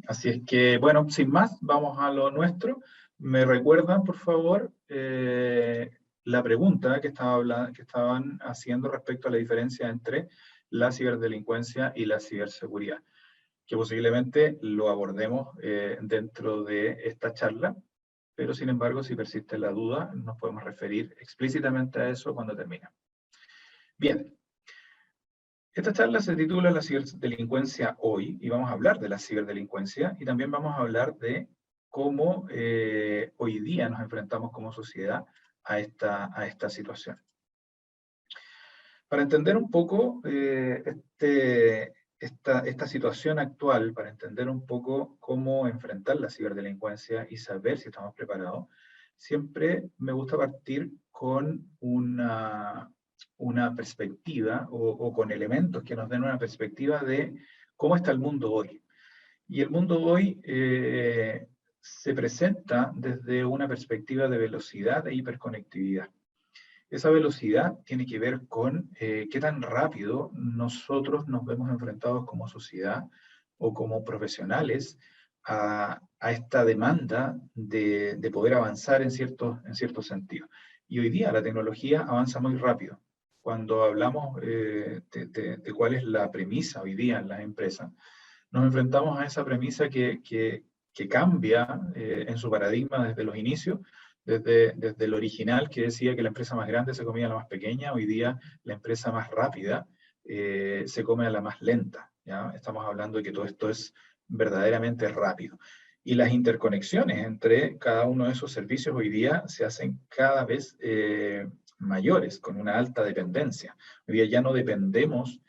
Así es que, bueno, sin más, vamos a lo nuestro. ¿Me recuerdan, por favor, la pregunta que estaban haciendo respecto a la diferencia entre la ciberdelincuencia y la ciberseguridad? Que posiblemente lo abordemos dentro de esta charla, pero sin embargo, si persiste la duda, nos podemos referir explícitamente a eso cuando termine. Bien. Esta charla se titula La ciberdelincuencia hoy, y vamos a hablar de la ciberdelincuencia, y también vamos a hablar de cómo hoy día nos enfrentamos como sociedad a esta situación. Para entender un poco esta situación actual, para entender un poco cómo enfrentar la ciberdelincuencia y saber si estamos preparados, siempre me gusta partir con una perspectiva o con elementos que nos den una perspectiva de cómo está el mundo hoy. Y el mundo hoy se presenta desde una perspectiva de velocidad e hiperconectividad. Esa velocidad tiene que ver con qué tan rápido nosotros nos vemos enfrentados como sociedad o como profesionales a esta demanda de poder avanzar en ciertos sentidos. Y hoy día la tecnología avanza muy rápido. Cuando hablamos de cuál es la premisa hoy día en las empresas, nos enfrentamos a esa premisa que cambia en su paradigma desde los inicios, desde el original que decía que la empresa más grande se comía a la más pequeña. Hoy día la empresa más rápida se come a la más lenta, ¿ya? Estamos hablando de que todo esto es verdaderamente rápido. Y las interconexiones entre cada uno de esos servicios hoy día se hacen cada vez mayores, con una alta dependencia. Hoy día ya no dependemos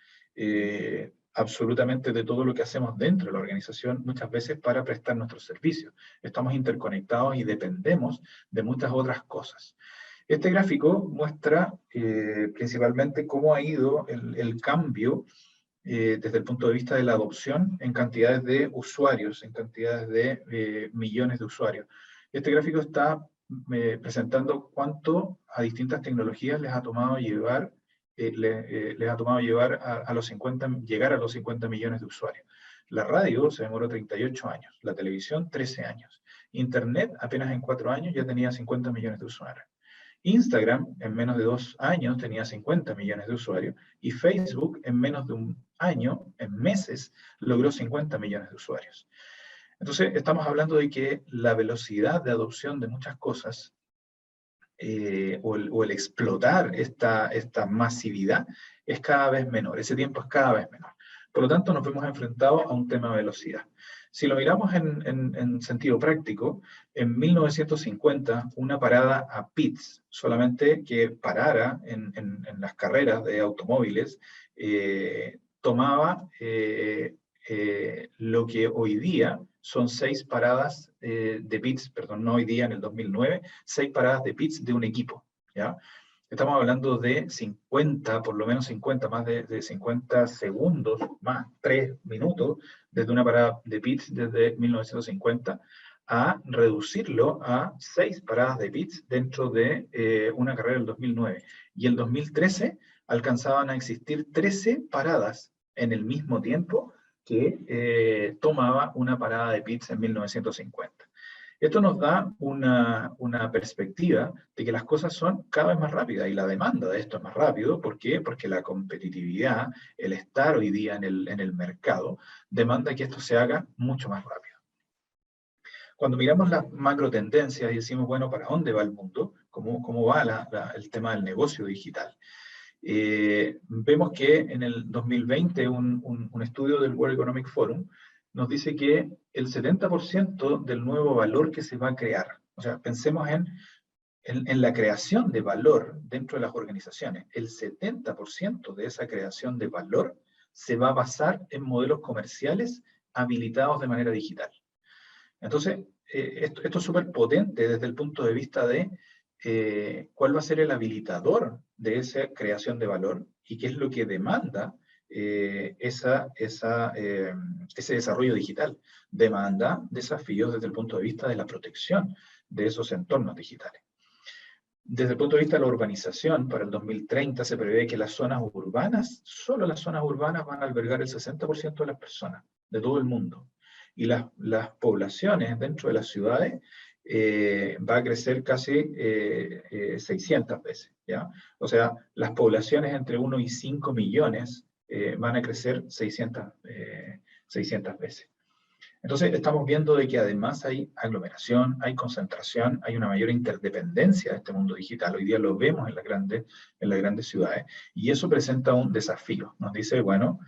absolutamente de todo lo que hacemos dentro de la organización, muchas veces para prestar nuestros servicios. Estamos interconectados y dependemos de muchas otras cosas. Este gráfico muestra principalmente cómo ha ido el cambio desde el punto de vista de la adopción en cantidades de usuarios, en cantidades de millones de usuarios. Este gráfico está presentando cuánto a distintas tecnologías les ha tomado llevar les ha tomado llegar a los 50 millones de usuarios. La radio se demoró 38 años, la televisión 13 años, Internet apenas en 4 años ya tenía 50 millones de usuarios. Instagram en menos de 2 años tenía 50 millones de usuarios y Facebook en menos de un año, en meses, logró 50 millones de usuarios. Entonces estamos hablando de que la velocidad de adopción de muchas cosas o el explotar esta masividad es cada vez menor, ese tiempo es cada vez menor. Por lo tanto, nos vemos enfrentados a un tema de velocidad. Si lo miramos en sentido práctico, en 1950, una parada a pits, solamente que parara en las carreras de automóviles, tomaba lo que hoy día son 6 paradas de pits, perdón, no hoy día en el 2009, 6 paradas de pits de un equipo, ¿ya? Estamos hablando de 50, por lo menos 50, más de 50 segundos, más 3 minutos, desde una parada de pits desde 1950, a reducirlo a 6 paradas de pits dentro de una carrera del 2009. Y el 2013 alcanzaban a existir 13 paradas en el mismo tiempo que tomaba una parada de pits en 1950. Esto nos da una perspectiva de que las cosas son cada vez más rápidas y la demanda de esto es más rápido. ¿Por qué? Porque la competitividad, el estar hoy día en el mercado, demanda que esto se haga mucho más rápido. Cuando miramos las macro tendencias y decimos, bueno, ¿para dónde va el mundo? ¿Cómo va el tema del negocio digital? Vemos que en el 2020 un estudio del World Economic Forum nos dice que el 70% del nuevo valor que se va a crear, o sea, pensemos en la creación de valor dentro de las organizaciones, el 70% de esa creación de valor se va a basar en modelos comerciales habilitados de manera digital. Entonces, esto es súper potente desde el punto de vista de cuál va a ser el habilitador de esa creación de valor y qué es lo que demanda ese desarrollo digital. Demanda desafíos desde el punto de vista de la protección de esos entornos digitales. Desde el punto de vista de la urbanización, para el 2030 se prevé que las zonas urbanas, solo las zonas urbanas van a albergar el 60% de las personas de todo el mundo. y las poblaciones dentro de las ciudades va a crecer casi 600 veces, ¿ya? O sea, las poblaciones entre 1 y 5 millones van a crecer 600 veces. Entonces, estamos viendo de que además hay aglomeración, hay concentración, hay una mayor interdependencia de este mundo digital. Hoy día lo vemos en las grandes ciudades, y eso presenta un desafío. Nos dice, bueno,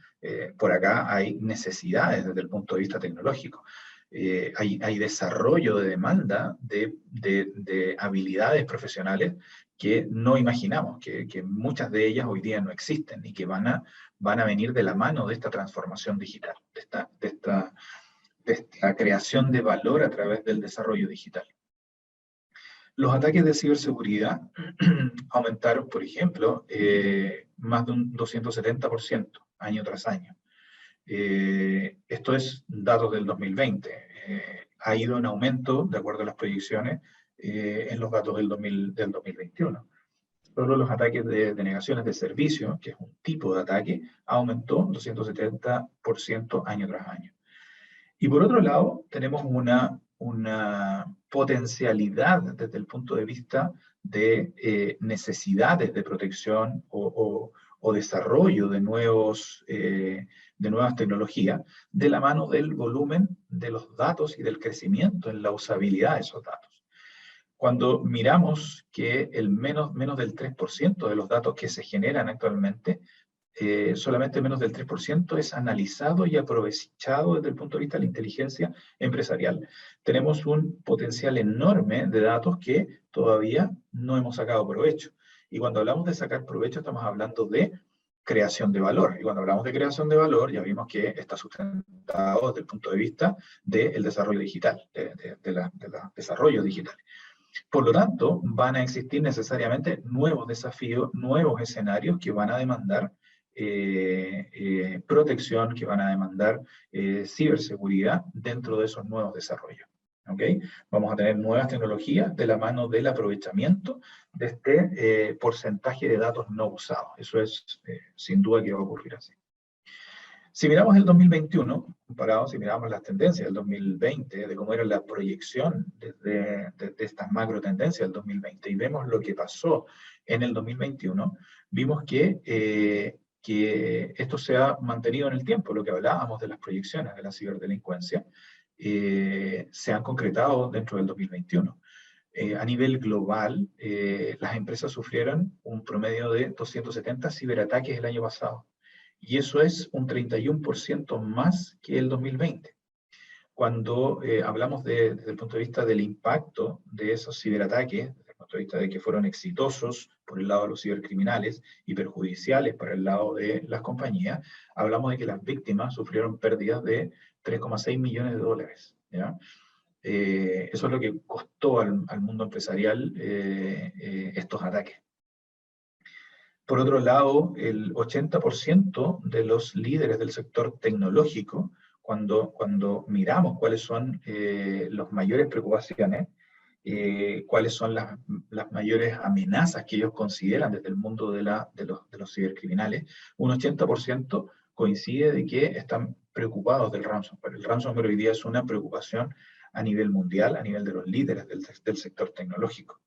por acá hay necesidades desde el punto de vista tecnológico. Hay desarrollo de demanda de habilidades profesionales que no imaginamos, que muchas de ellas hoy día no existen y que van a venir de la mano de esta transformación digital, de esta creación de valor a través del desarrollo digital. Los ataques de ciberseguridad aumentaron, por ejemplo, más de un 270% año tras año. Esto es datos del 2020. Ha ido en aumento, de acuerdo a las proyecciones, en los datos del 2021. Solo los ataques de denegaciones de servicio, que es un tipo de ataque, aumentó 270% año tras año. Y por otro lado, tenemos una potencialidad desde el punto de vista de necesidades de protección o desarrollo de nuevas tecnologías, de la mano del volumen de los datos y del crecimiento en la usabilidad de esos datos. Cuando miramos que el menos del 3% de los datos que se generan actualmente, solamente menos del 3% es analizado y aprovechado desde el punto de vista de la inteligencia empresarial. Tenemos un potencial enorme de datos que todavía no hemos sacado provecho. Y cuando hablamos de sacar provecho, estamos hablando de creación de valor. Y cuando hablamos de creación de valor, ya vimos que está sustentado desde el punto de vista del desarrollo digital, de los desarrollos digitales. Por lo tanto, van a existir necesariamente nuevos desafíos, nuevos escenarios que van a demandar protección, que van a demandar ciberseguridad dentro de esos nuevos desarrollos. ¿Okay? Vamos a tener nuevas tecnologías de la mano del aprovechamiento de este porcentaje de datos no usados. Eso es sin duda que va a ocurrir así. Si miramos el 2021, comparado, si miramos las tendencias del 2020, de cómo era la proyección de estas macro tendencias del 2020, y vemos lo que pasó en el 2021, vimos que esto se ha mantenido en el tiempo. Lo que hablábamos de las proyecciones de la ciberdelincuencia se han concretado dentro del 2021. A nivel global, las empresas sufrieron un promedio de 270 ciberataques el año pasado. Y eso es un 31% más que el 2020. Cuando hablamos desde el punto de vista del impacto de esos ciberataques, desde el punto de vista de que fueron exitosos por el lado de los cibercriminales y perjudiciales para el lado de las compañías, hablamos de que las víctimas sufrieron pérdidas de 3,6 millones de dólares. ¿Ya? Eso es lo que costó al mundo empresarial estos ataques. Por otro lado, el 80% de los líderes del sector tecnológico, cuando miramos cuáles son las mayores preocupaciones, cuáles son las mayores amenazas que ellos consideran desde el mundo de los cibercriminales, un 80% coincide de que están preocupados del ransomware. El ransomware hoy día es una preocupación a nivel mundial, a nivel de los líderes del sector tecnológico.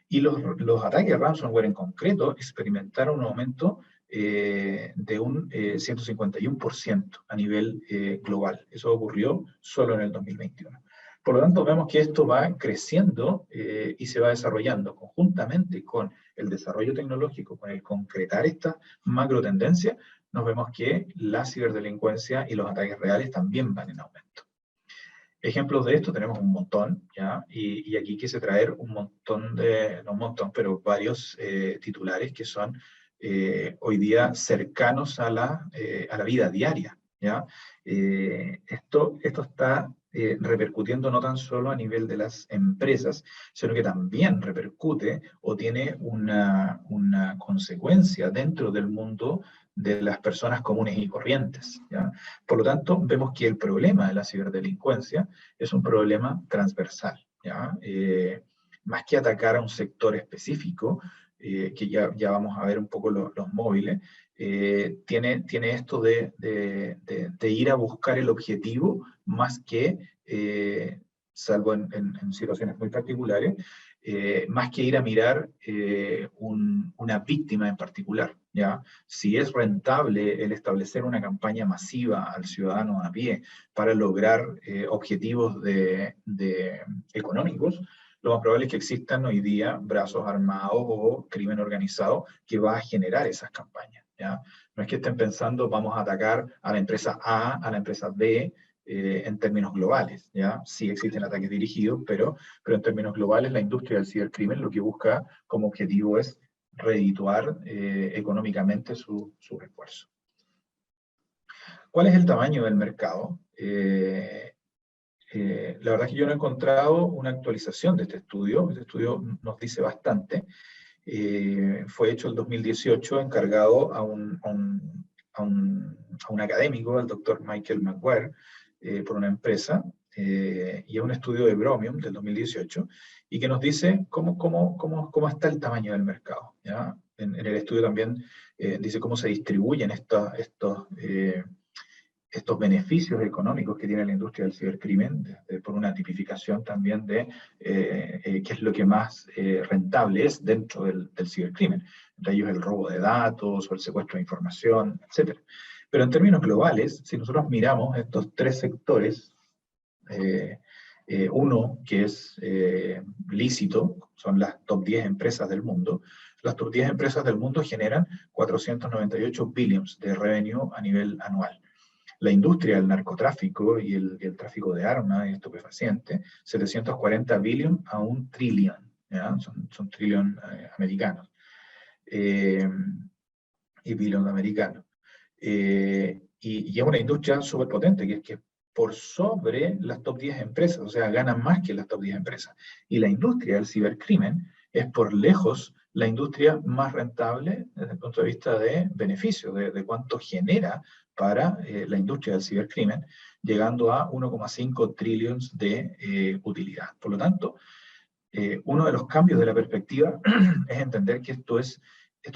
Y los ataques ransomware en concreto experimentaron un aumento de un 151% a nivel global. Eso ocurrió solo en el 2021. Por lo tanto, vemos que esto va creciendo y se va desarrollando conjuntamente con el desarrollo tecnológico, con el concretar esta macro tendencia, nos vemos que la ciberdelincuencia y los ataques reales también van en aumento. Ejemplos de esto tenemos un montón, ¿ya? Y aquí quise traer un montón no un montón, pero varios titulares que son hoy día cercanos a la vida diaria, ¿ya? Esto está repercutiendo no tan solo a nivel de las empresas, sino que también repercute o tiene una consecuencia dentro del mundo de las personas comunes y corrientes, ¿ya? Por lo tanto, vemos que el problema de la ciberdelincuencia es un problema transversal, ¿ya? Más que atacar a un sector específico, que ya vamos a ver un poco los móviles, tiene esto de ir a buscar el objetivo más que, salvo en situaciones muy particulares, más que ir a mirar una víctima en particular, ¿ya? Si es rentable el establecer una campaña masiva al ciudadano a pie para lograr objetivos económicos, lo más probable es que existan hoy día brazos armados o crimen organizado que va a generar esas campañas, ¿ya? No es que estén pensando, vamos a atacar a la empresa A, a la empresa B, en términos globales, ¿ya? Sí existen ataques dirigidos, pero en términos globales la industria del cibercrimen lo que busca como objetivo es redituar económicamente su esfuerzo. ¿Cuál es el tamaño del mercado? La verdad es que yo no he encontrado una actualización de este estudio nos dice bastante. Fue hecho el 2018, encargado a un académico, el doctor Michael Maguire, por una empresa, y es un estudio de Bromium del 2018, y que nos dice cómo está el tamaño del mercado, ¿ya? En el estudio también dice cómo se distribuyen estos beneficios económicos que tiene la industria del cibercrimen, por una tipificación también de qué es lo que más rentable es dentro del cibercrimen, entre ellos el robo de datos o el secuestro de información, etc. Pero en términos globales, si nosotros miramos estos tres sectores, uno que es lícito, son las top 10 empresas del mundo. Las top 10 empresas del mundo generan 498 billions de revenue a nivel anual. La industria del narcotráfico y el tráfico de armas y estupefacientes, 740 billion a 1 trillion, ¿ya? Son trillion americanos, y billion americanos. Y es una industria súper potente, que es por sobre las top 10 empresas, o sea, ganan más que las top 10 empresas. Y la industria del cibercrimen es por lejos la industria más rentable desde el punto de vista de beneficio, de cuánto genera para la industria del cibercrimen, llegando a 1,5 trillones de utilidad. Por lo tanto, uno de los cambios de la perspectiva es entender que esto es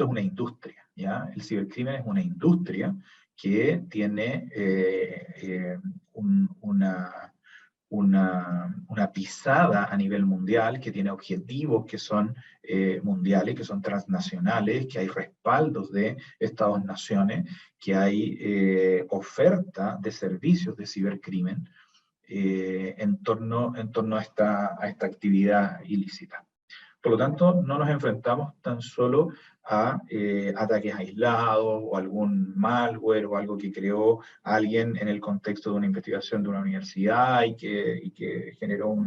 una industria, ¿ya? El cibercrimen es una industria que tiene una pisada a nivel mundial, que tiene objetivos que son mundiales, que son transnacionales, que hay respaldos de Estados-naciones, que hay oferta de servicios de cibercrimen en torno a esta actividad ilícita. Por lo tanto, no nos enfrentamos tan solo a ataques aislados o algún malware o algo que creó alguien en el contexto de una investigación de una universidad y que generó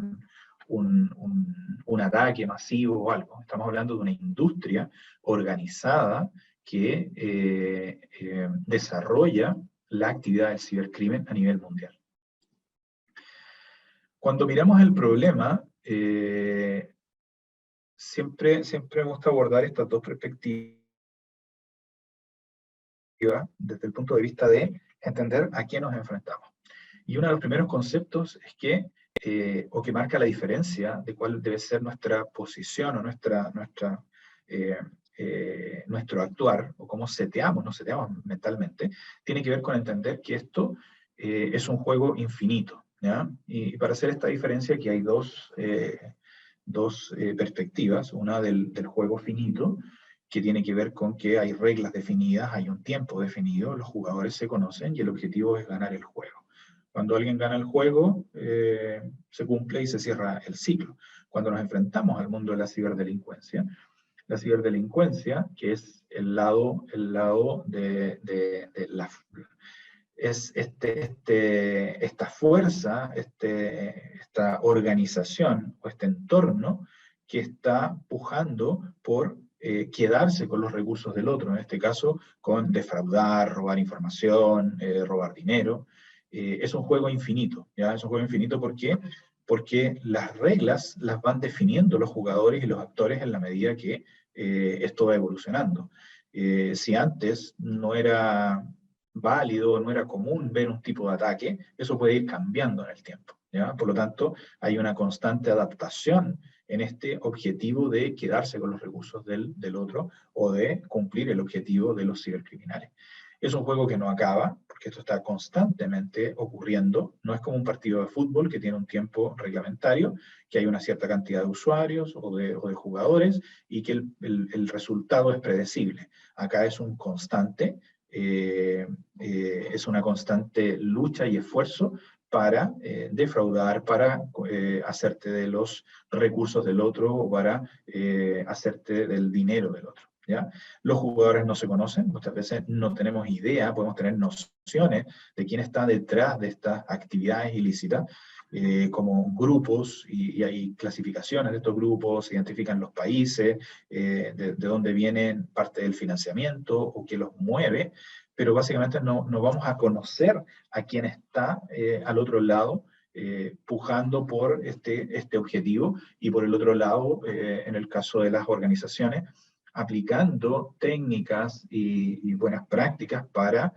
un ataque masivo o algo. Estamos hablando de una industria organizada que desarrolla la actividad del cibercrimen a nivel mundial. Cuando miramos el problema, siempre me gusta abordar estas dos perspectivas desde el punto de vista de entender a qué nos enfrentamos. Y uno de los primeros conceptos es que, o que marca la diferencia de cuál debe ser nuestra posición o nuestro actuar, o cómo nos seteamos mentalmente, tiene que ver con entender que esto es un juego infinito, ¿ya? Y para hacer esta diferencia aquí hay dos perspectivas, una del juego finito, que tiene que ver con que hay reglas definidas, hay un tiempo definido, los jugadores se conocen y el objetivo es ganar el juego. Cuando alguien gana el juego, se cumple y se cierra el ciclo. Cuando nos enfrentamos al mundo de la ciberdelincuencia, que es el lado de la... es esta fuerza, esta organización o este entorno que está pujando por quedarse con los recursos del otro, en este caso con defraudar, robar información, robar dinero. Es un juego infinito, ¿ya? Es un juego infinito porque las reglas las van definiendo los jugadores y los actores en la medida que esto va evolucionando. Si antes no era válido, no era común ver un tipo de ataque, eso puede ir cambiando en el tiempo, ¿ya? Por lo tanto, hay una constante adaptación en este objetivo de quedarse con los recursos del otro o de cumplir el objetivo de los cibercriminales. Es un juego que no acaba, porque esto está constantemente ocurriendo. No es como un partido de fútbol que tiene un tiempo reglamentario, que hay una cierta cantidad de usuarios o de jugadores y que el resultado es predecible. Acá es un constante, es una constante lucha y esfuerzo para defraudar, para hacerte de los recursos del otro o para hacerte del dinero del otro. ¿Ya? Los jugadores no se conocen, muchas veces no tenemos idea, podemos tener nociones de quién está detrás de estas actividades ilícitas, como grupos, y hay clasificaciones de estos grupos, se identifican los países, de dónde vienen parte del financiamiento o qué los mueve, pero básicamente no vamos a conocer a quién está al otro lado, pujando por este objetivo, y por el otro lado, en el caso de las organizaciones, aplicando técnicas y buenas prácticas para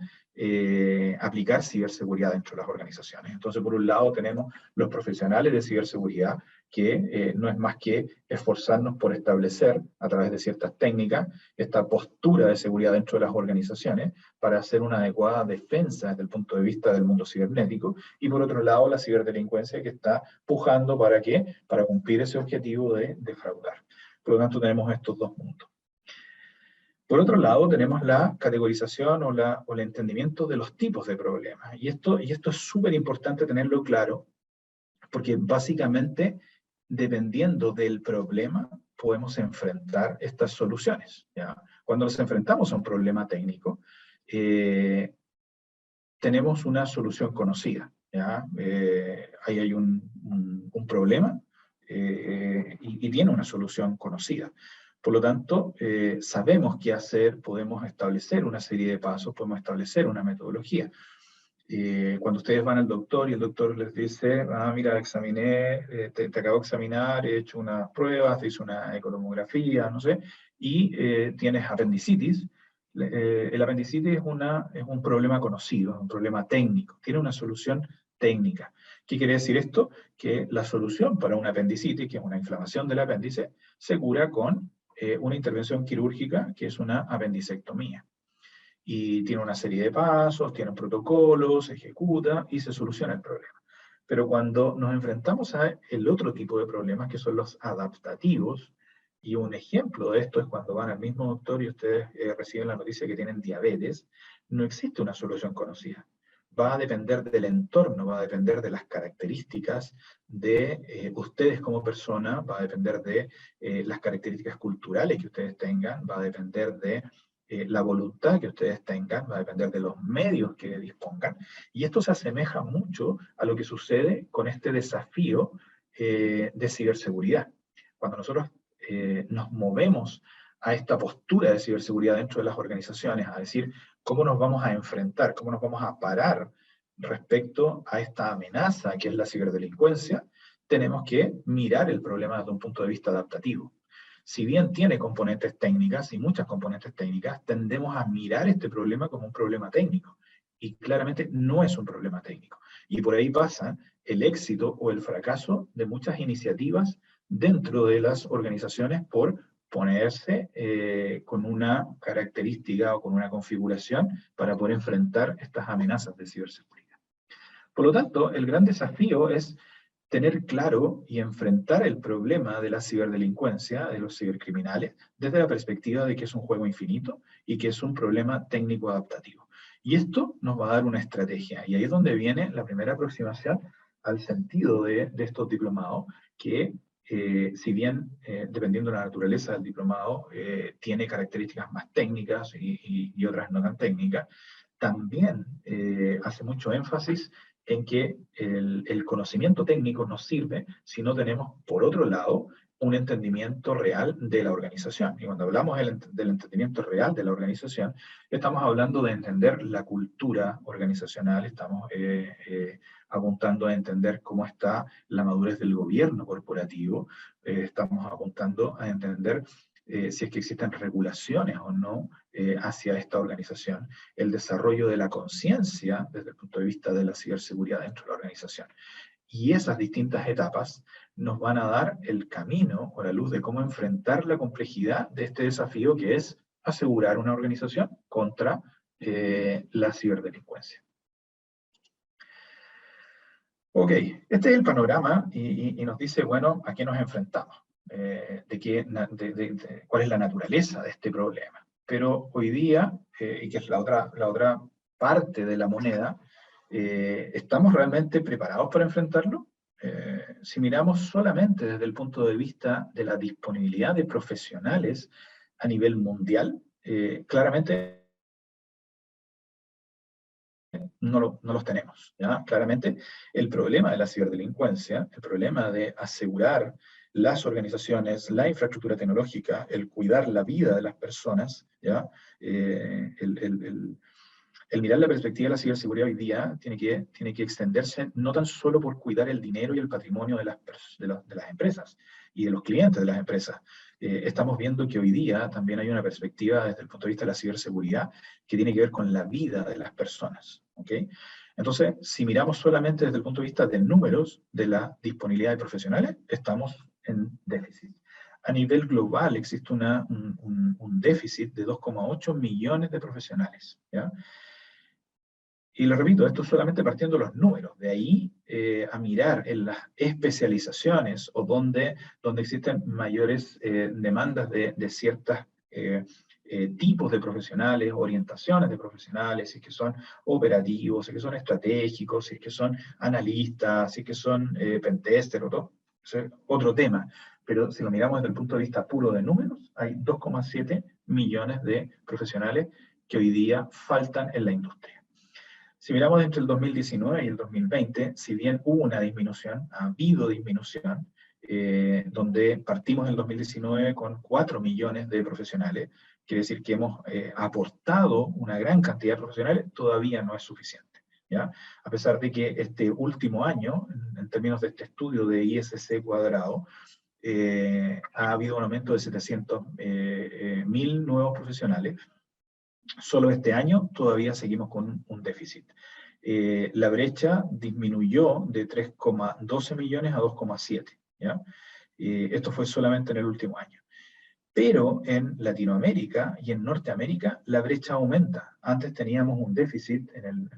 aplicar ciberseguridad dentro de las organizaciones. Entonces, por un lado tenemos los profesionales de ciberseguridad, que no es más que esforzarnos por establecer, a través de ciertas técnicas, esta postura de seguridad dentro de las organizaciones para hacer una adecuada defensa desde el punto de vista del mundo cibernético, y por otro lado la ciberdelincuencia, que está pujando ¿para qué? Para cumplir ese objetivo de defraudar. Por lo tanto, tenemos estos dos mundos. Por otro lado, tenemos la categorización o el entendimiento de los tipos de problemas. Y esto es súper importante tenerlo claro, porque básicamente, dependiendo del problema, podemos enfrentar estas soluciones, ¿ya? Cuando nos enfrentamos a un problema técnico, tenemos una solución conocida, ¿ya? Ahí hay un problema y tiene una solución conocida. Por lo tanto, sabemos qué hacer, podemos establecer una serie de pasos, podemos establecer una metodología. Cuando ustedes van al doctor y el doctor les dice, mira, examiné, te acabo de examinar, he hecho unas pruebas, te hice una ecotomografía, no sé, y tienes apendicitis. El apendicitis es un problema conocido, es un problema técnico, tiene una solución técnica. ¿Qué quiere decir esto? Que la solución para una apendicitis, que es una inflamación del apéndice, se cura con una intervención quirúrgica, que es una apendicectomía. Y tiene una serie de pasos, tiene un protocolo, se ejecuta y se soluciona el problema. Pero cuando nos enfrentamos a el otro tipo de problemas, que son los adaptativos, y un ejemplo de esto es cuando van al mismo doctor y ustedes reciben la noticia que tienen diabetes, no existe una solución conocida. Va a depender del entorno, va a depender de las características de ustedes como persona, va a depender de las características culturales que ustedes tengan, va a depender de la voluntad que ustedes tengan, va a depender de los medios que dispongan. Y esto se asemeja mucho a lo que sucede con este desafío de ciberseguridad. Cuando nosotros nos movemos a esta postura de ciberseguridad dentro de las organizaciones, a decir cómo nos vamos a enfrentar, cómo nos vamos a parar respecto a esta amenaza que es la ciberdelincuencia, tenemos que mirar el problema desde un punto de vista adaptativo. Si bien tiene componentes técnicas y muchas componentes técnicas, tendemos a mirar este problema como un problema técnico. Y claramente no es un problema técnico. Y por ahí pasa el éxito o el fracaso de muchas iniciativas dentro de las organizaciones por ponerse con una característica o con una configuración para poder enfrentar estas amenazas de ciberseguridad. Por lo tanto, el gran desafío es tener claro y enfrentar el problema de la ciberdelincuencia, de los cibercriminales, desde la perspectiva de que es un juego infinito y que es un problema técnico adaptativo. Y esto nos va a dar una estrategia. Y ahí es donde viene la primera aproximación al sentido de estos diplomados, que si bien, dependiendo de la naturaleza del diplomado, tiene características más técnicas y otras no tan técnicas, también hace mucho énfasis en que el conocimiento técnico nos sirve si no tenemos, por otro lado, un entendimiento real de la organización. Y cuando hablamos del entendimiento real de la organización, estamos hablando de entender la cultura organizacional, estamos apuntando a entender cómo está la madurez del gobierno corporativo, estamos apuntando a entender si es que existen regulaciones o no hacia esta organización, el desarrollo de la conciencia desde el punto de vista de la ciberseguridad dentro de la organización. Y esas distintas etapas nos van a dar el camino o la luz de cómo enfrentar la complejidad de este desafío que es asegurar una organización contra la ciberdelincuencia. Ok, este es el panorama y nos dice, bueno, ¿a qué nos enfrentamos? ¿Cuál es la naturaleza de este problema? Pero hoy día, y que es la otra parte de la moneda, ¿estamos realmente preparados para enfrentarlo? Si miramos solamente desde el punto de vista de la disponibilidad de profesionales a nivel mundial, claramente no los tenemos, ¿ya? Claramente, el problema de la ciberdelincuencia, el problema de asegurar las organizaciones, la infraestructura tecnológica, el cuidar la vida de las personas, ¿ya? El mirar la perspectiva de la ciberseguridad hoy día tiene que extenderse no tan solo por cuidar el dinero y el patrimonio de las empresas y de los clientes de las empresas. Estamos viendo que hoy día también hay una perspectiva desde el punto de vista de la ciberseguridad que tiene que ver con la vida de las personas. ¿Okay? Entonces, si miramos solamente desde el punto de vista de números de la disponibilidad de profesionales, estamos en déficit. A nivel global existe un déficit de 2,8 millones de profesionales, ¿ya? Y lo repito, esto solamente partiendo de los números, de ahí a mirar en las especializaciones o donde existen mayores demandas de ciertos tipos de profesionales, orientaciones de profesionales, si es que son operativos, si es que son estratégicos, si es que son analistas, si es que son pentester o todo. Ese es otro tema. Pero si lo miramos desde el punto de vista puro de números, hay 2,7 millones de profesionales que hoy día faltan en la industria. Si miramos entre el 2019 y el 2020, si bien hubo una disminución, ha habido disminución, donde partimos en el 2019 con 4 millones de profesionales, quiere decir que hemos aportado una gran cantidad de profesionales, todavía no es suficiente, ¿ya? A pesar de que este último año, en términos de este estudio de ISC cuadrado, ha habido un aumento de 700.000 nuevos profesionales. Solo este año todavía seguimos con un déficit. La brecha disminuyó de 3,12 millones a 2,7, ¿ya? Esto fue solamente en el último año. Pero en Latinoamérica y en Norteamérica la brecha aumenta. Antes teníamos un déficit en el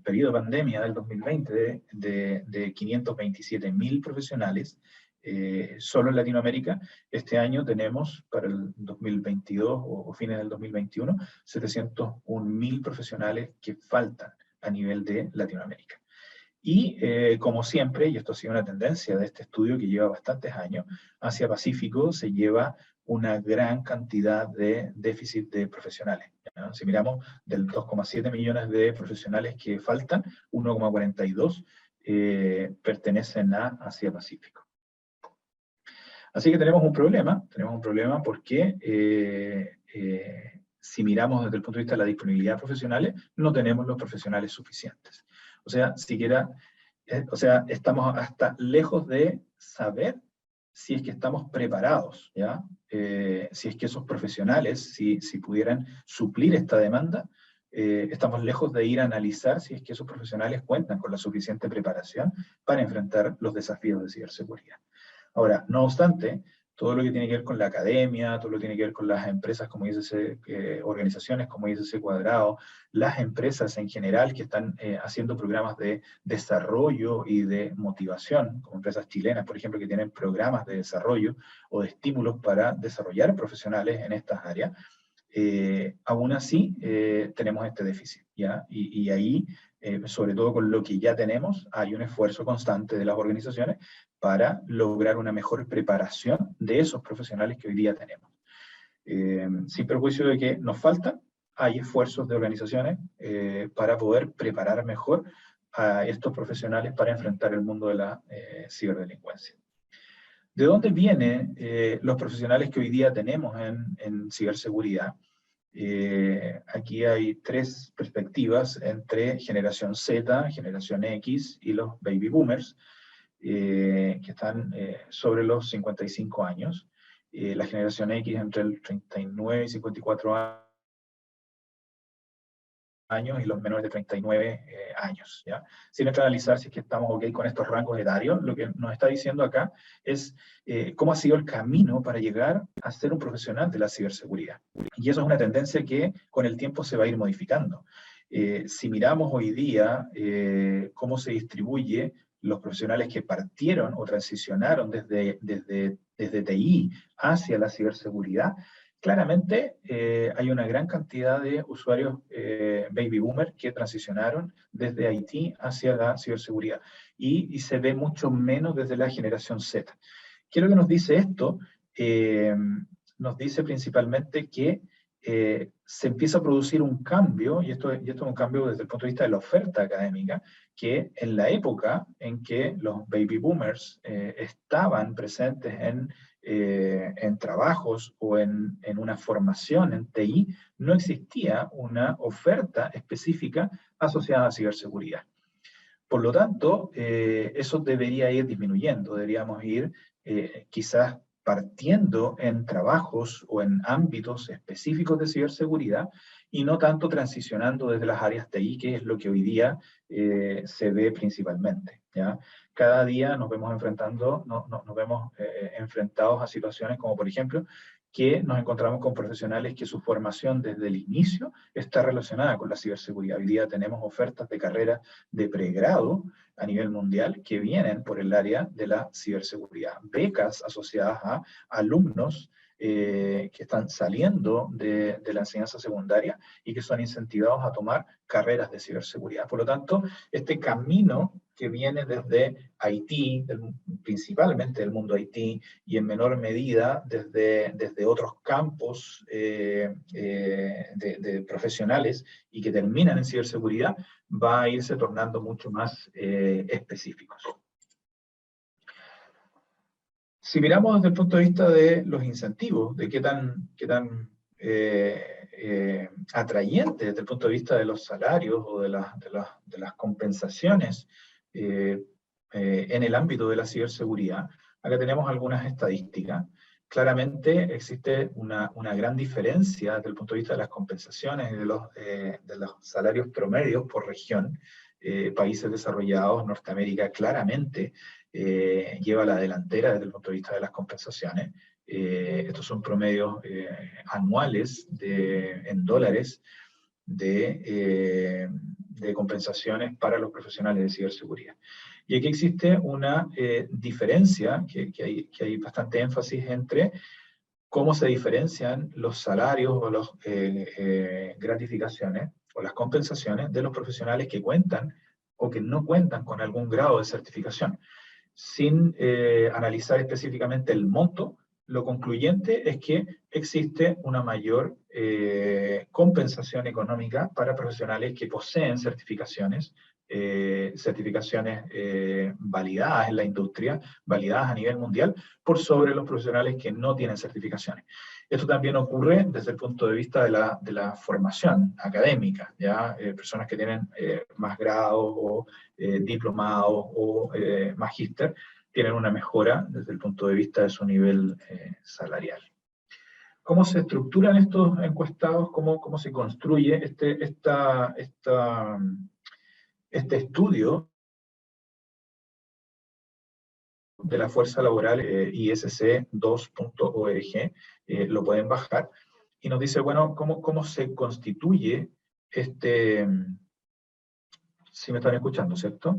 periodo de pandemia del 2020 de 527.000 profesionales. Solo en Latinoamérica, este año tenemos para el 2022 o fines del 2021, 701.000 profesionales que faltan a nivel de Latinoamérica. Y como siempre, y esto ha sido una tendencia de este estudio que lleva bastantes años, Asia Pacífico se lleva una gran cantidad de déficit de profesionales, ¿no? Si miramos del 2,7 millones de profesionales que faltan, 1,42 pertenecen a Asia Pacífico. Así que tenemos un problema porque si miramos desde el punto de vista de la disponibilidad de profesionales, no tenemos los profesionales suficientes. O sea, estamos hasta lejos de saber si es que estamos preparados, ¿ya? Si es que esos profesionales, si pudieran suplir esta demanda, estamos lejos de ir a analizar si es que esos profesionales cuentan con la suficiente preparación para enfrentar los desafíos de ciberseguridad. Ahora, no obstante, todo lo que tiene que ver con la academia, todo lo que tiene que ver con las empresas como ISC, organizaciones como ISC Cuadrado, las empresas en general que están haciendo programas de desarrollo y de motivación, como empresas chilenas, por ejemplo, que tienen programas de desarrollo o de estímulos para desarrollar profesionales en estas áreas, aún así tenemos este déficit, ¿ya? Y ahí, sobre todo con lo que ya tenemos, hay un esfuerzo constante de las organizaciones para lograr una mejor preparación de esos profesionales que hoy día tenemos. Sin perjuicio de que nos faltan, hay esfuerzos de organizaciones para poder preparar mejor a estos profesionales para enfrentar el mundo de la ciberdelincuencia. ¿De dónde vienen los profesionales que hoy día tenemos en ciberseguridad? Aquí hay tres perspectivas entre generación Z, generación X y los baby boomers, que están sobre los 55 años. La generación X entre el 39 y 54 años. años y los menores de 39 años, ¿ya? Sin entrar a analizar si es que estamos ok con estos rangos etarios, lo que nos está diciendo acá es cómo ha sido el camino para llegar a ser un profesional de la ciberseguridad. Y eso es una tendencia que con el tiempo se va a ir modificando. Si miramos hoy día cómo se distribuye los profesionales que partieron o transicionaron desde TI hacia la ciberseguridad, claramente hay una gran cantidad de usuarios baby boomer que transicionaron desde IT hacia la ciberseguridad y se ve mucho menos desde la generación Z. ¿Qué es lo que nos dice esto? Nos dice principalmente que se empieza a producir un cambio, y esto es un cambio desde el punto de vista de la oferta académica, que en la época en que los baby boomers estaban presentes en trabajos o en una formación en TI, no existía una oferta específica asociada a ciberseguridad. Por lo tanto, eso debería ir disminuyendo, deberíamos ir quizás partiendo en trabajos o en ámbitos específicos de ciberseguridad y no tanto transicionando desde las áreas TI, que es lo que hoy día se ve principalmente, ¿ya? Cada día nos vemos enfrentados a situaciones como, por ejemplo, que nos encontramos con profesionales que su formación desde el inicio está relacionada con la ciberseguridad. Hoy día tenemos ofertas de carrera de pregrado a nivel mundial que vienen por el área de la ciberseguridad. Becas asociadas a alumnos que están saliendo de la enseñanza secundaria y que son incentivados a tomar carreras de ciberseguridad. Por lo tanto, este camino que viene desde Haití, principalmente del mundo Haití, y en menor medida desde otros campos de profesionales y que terminan en ciberseguridad, va a irse tornando mucho más específicos. Si miramos desde el punto de vista de los incentivos, de qué tan atrayente desde el punto de vista de los salarios o de las compensaciones en el ámbito de la ciberseguridad, acá tenemos algunas estadísticas. Claramente existe una gran diferencia desde el punto de vista de las compensaciones y de los salarios promedios por región. Países desarrollados, Norteamérica claramente lleva la delantera desde el punto de vista de las compensaciones. Estos son promedios anuales en dólares de compensaciones para los profesionales de ciberseguridad. Y aquí existe una diferencia, que hay bastante énfasis entre cómo se diferencian los salarios o las gratificaciones o las compensaciones de los profesionales que cuentan o que no cuentan con algún grado de certificación. Sin analizar específicamente el monto, lo concluyente es que existe una mayor compensación económica para profesionales que poseen certificaciones validadas en la industria, validadas a nivel mundial, por sobre los profesionales que no tienen certificaciones. Esto también ocurre desde el punto de vista de la formación académica, ¿ya? Personas que tienen más grados o diplomados o magíster, tienen una mejora desde el punto de vista de su nivel salarial. ¿Cómo se estructuran estos encuestados? ¿Cómo se construye este estudio de la fuerza laboral isc2.org? Lo pueden bajar y nos dice, bueno, ¿cómo se constituye este... Si me están escuchando, ¿cierto?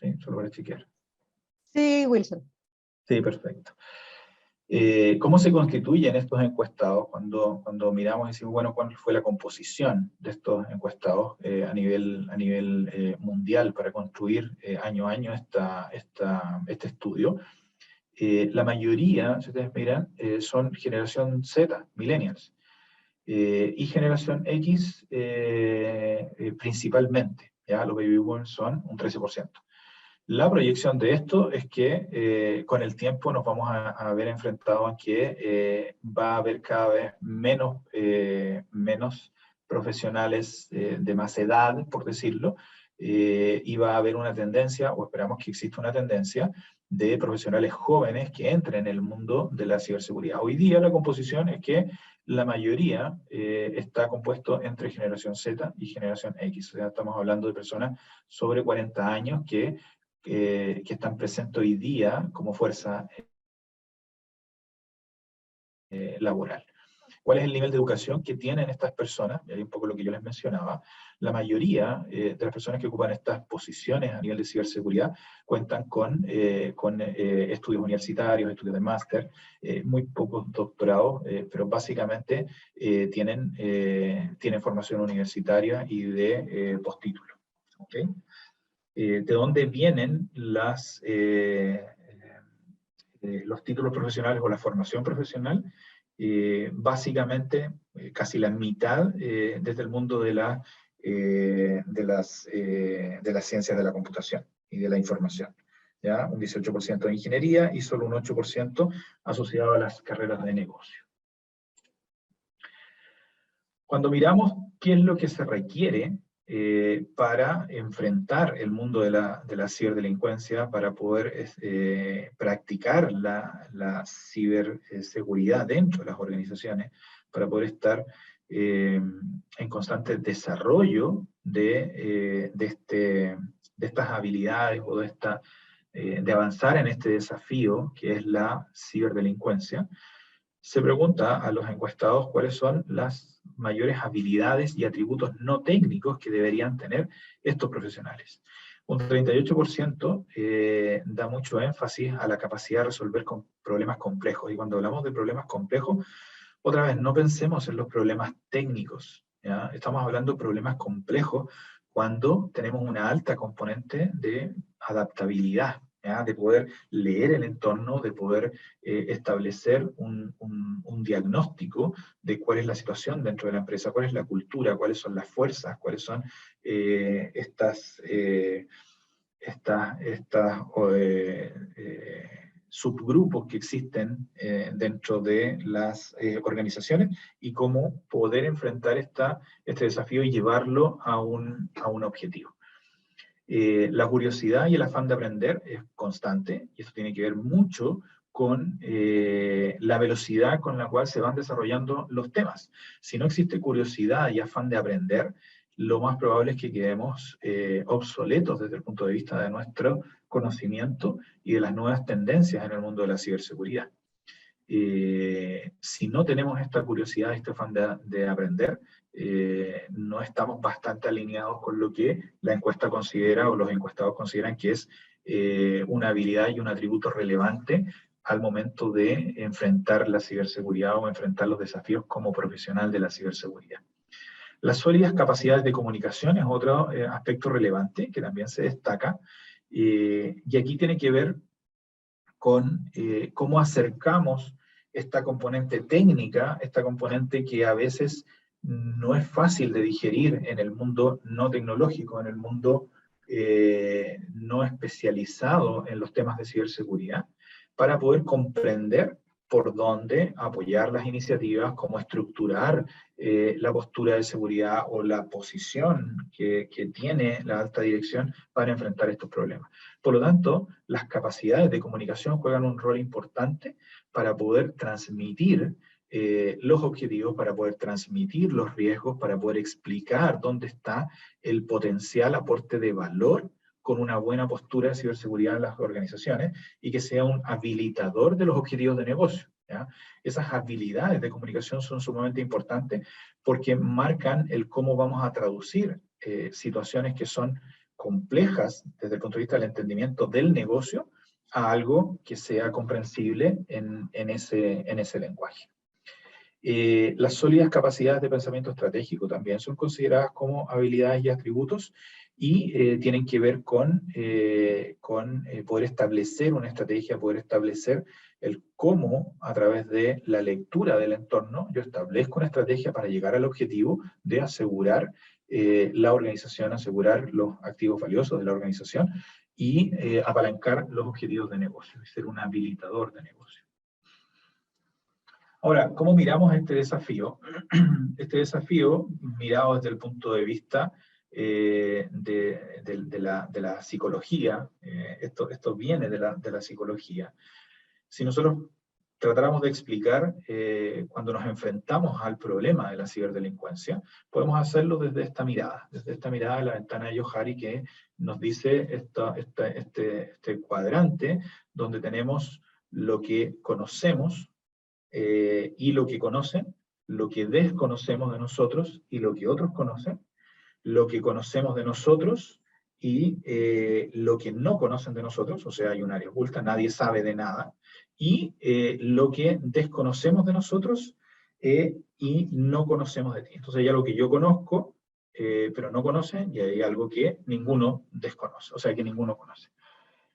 Sí, solo para chequear. Sí, Wilson. Sí, perfecto. ¿Cómo se constituyen estos encuestados cuando miramos y decimos, bueno, cuál fue la composición de estos encuestados a nivel mundial para construir año a año este estudio? La mayoría, si ustedes miran, son generación Z, millennials, y generación X principalmente, ¿ya? Los baby boomers son un 13%. La proyección de esto es que con el tiempo nos vamos a ver enfrentados a que va a haber cada vez menos profesionales de más edad, por decirlo, y va a haber una tendencia, o esperamos que exista una tendencia, de profesionales jóvenes que entren en el mundo de la ciberseguridad. Hoy día la composición es que la mayoría está compuesto entre generación Z y generación X. O sea, estamos hablando de personas sobre 40 años que están presentes hoy día como fuerza laboral. ¿Cuál es el nivel de educación que tienen estas personas? Y ahí un poco lo que yo les mencionaba. La mayoría de las personas que ocupan estas posiciones a nivel de ciberseguridad cuentan con estudios universitarios, estudios de máster, muy pocos doctorados, pero básicamente tienen formación universitaria y de postítulo. ¿Okay? ¿De dónde vienen los títulos profesionales o la formación profesional? Básicamente, casi la mitad desde el mundo de las ciencias de la computación y de la información. ¿Ya? Un 18% de ingeniería y solo un 8% asociado a las carreras de negocio. Cuando miramos qué es lo que se requiere para enfrentar el mundo de la ciberdelincuencia, para poder practicar la ciberseguridad dentro de las organizaciones, para poder estar en constante desarrollo de estas habilidades o de avanzar en este desafío que es la ciberdelincuencia, se pregunta a los encuestados cuáles son las mayores habilidades y atributos no técnicos que deberían tener estos profesionales. Un 38% da mucho énfasis a la capacidad de resolver problemas complejos. Y cuando hablamos de problemas complejos, otra vez, no pensemos en los problemas técnicos, ¿ya? Estamos hablando de problemas complejos cuando tenemos una alta componente de adaptabilidad, ¿ya? De poder leer el entorno, de poder establecer un diagnóstico de cuál es la situación dentro de la empresa, cuál es la cultura, cuáles son las fuerzas, cuáles son subgrupos que existen dentro de las organizaciones y cómo poder enfrentar este desafío y llevarlo a un objetivo. La curiosidad y el afán de aprender es constante, y eso tiene que ver mucho con la velocidad con la cual se van desarrollando los temas. Si no existe curiosidad y afán de aprender, lo más probable es que quedemos obsoletos desde el punto de vista de nuestro conocimiento y de las nuevas tendencias en el mundo de la ciberseguridad. Si no tenemos esta curiosidad, este afán de aprender, no estamos bastante alineados con lo que la encuesta considera o los encuestados consideran que es una habilidad y un atributo relevante al momento de enfrentar la ciberseguridad o enfrentar los desafíos como profesional de la ciberseguridad. Las sólidas capacidades de comunicación es otro aspecto relevante que también se destaca, y aquí tiene que ver con cómo acercamos esta componente técnica, esta componente que a veces no es fácil de digerir en el mundo no tecnológico, en el mundo no especializado en los temas de ciberseguridad, para poder comprender por dónde apoyar las iniciativas, cómo estructurar la postura de seguridad o la posición que tiene la alta dirección para enfrentar estos problemas. Por lo tanto, las capacidades de comunicación juegan un rol importante para poder transmitir los objetivos, para poder transmitir los riesgos, para poder explicar dónde está el potencial aporte de valor con una buena postura de ciberseguridad en las organizaciones y que sea un habilitador de los objetivos de negocio, ¿ya? Esas habilidades de comunicación son sumamente importantes porque marcan el cómo vamos a traducir situaciones que son complejas desde el punto de vista del entendimiento del negocio a algo que sea comprensible en ese lenguaje. Las sólidas capacidades de pensamiento estratégico también son consideradas como habilidades y atributos y tienen que ver con poder establecer una estrategia, poder establecer el cómo a través de la lectura del entorno yo establezco una estrategia para llegar al objetivo de asegurar la organización, asegurar los activos valiosos de la organización y apalancar los objetivos de negocio, ser un habilitador de negocio. Ahora, ¿cómo miramos este desafío? Este desafío, mirado desde el punto de vista de la psicología, esto viene de la psicología. Si nosotros tratáramos de explicar cuando nos enfrentamos al problema de la ciberdelincuencia, podemos hacerlo desde esta mirada de la ventana de Johari, que nos dice este cuadrante donde tenemos lo que conocemos y lo que conocen, lo que desconocemos de nosotros y lo que otros conocen, lo que conocemos de nosotros y lo que no conocen de nosotros, o sea, hay un área oculta, nadie sabe de nada, y lo que desconocemos de nosotros y no conocemos de ti. Entonces hay algo que yo conozco, pero no conocen, y hay algo que ninguno desconoce, o sea, que ninguno conoce.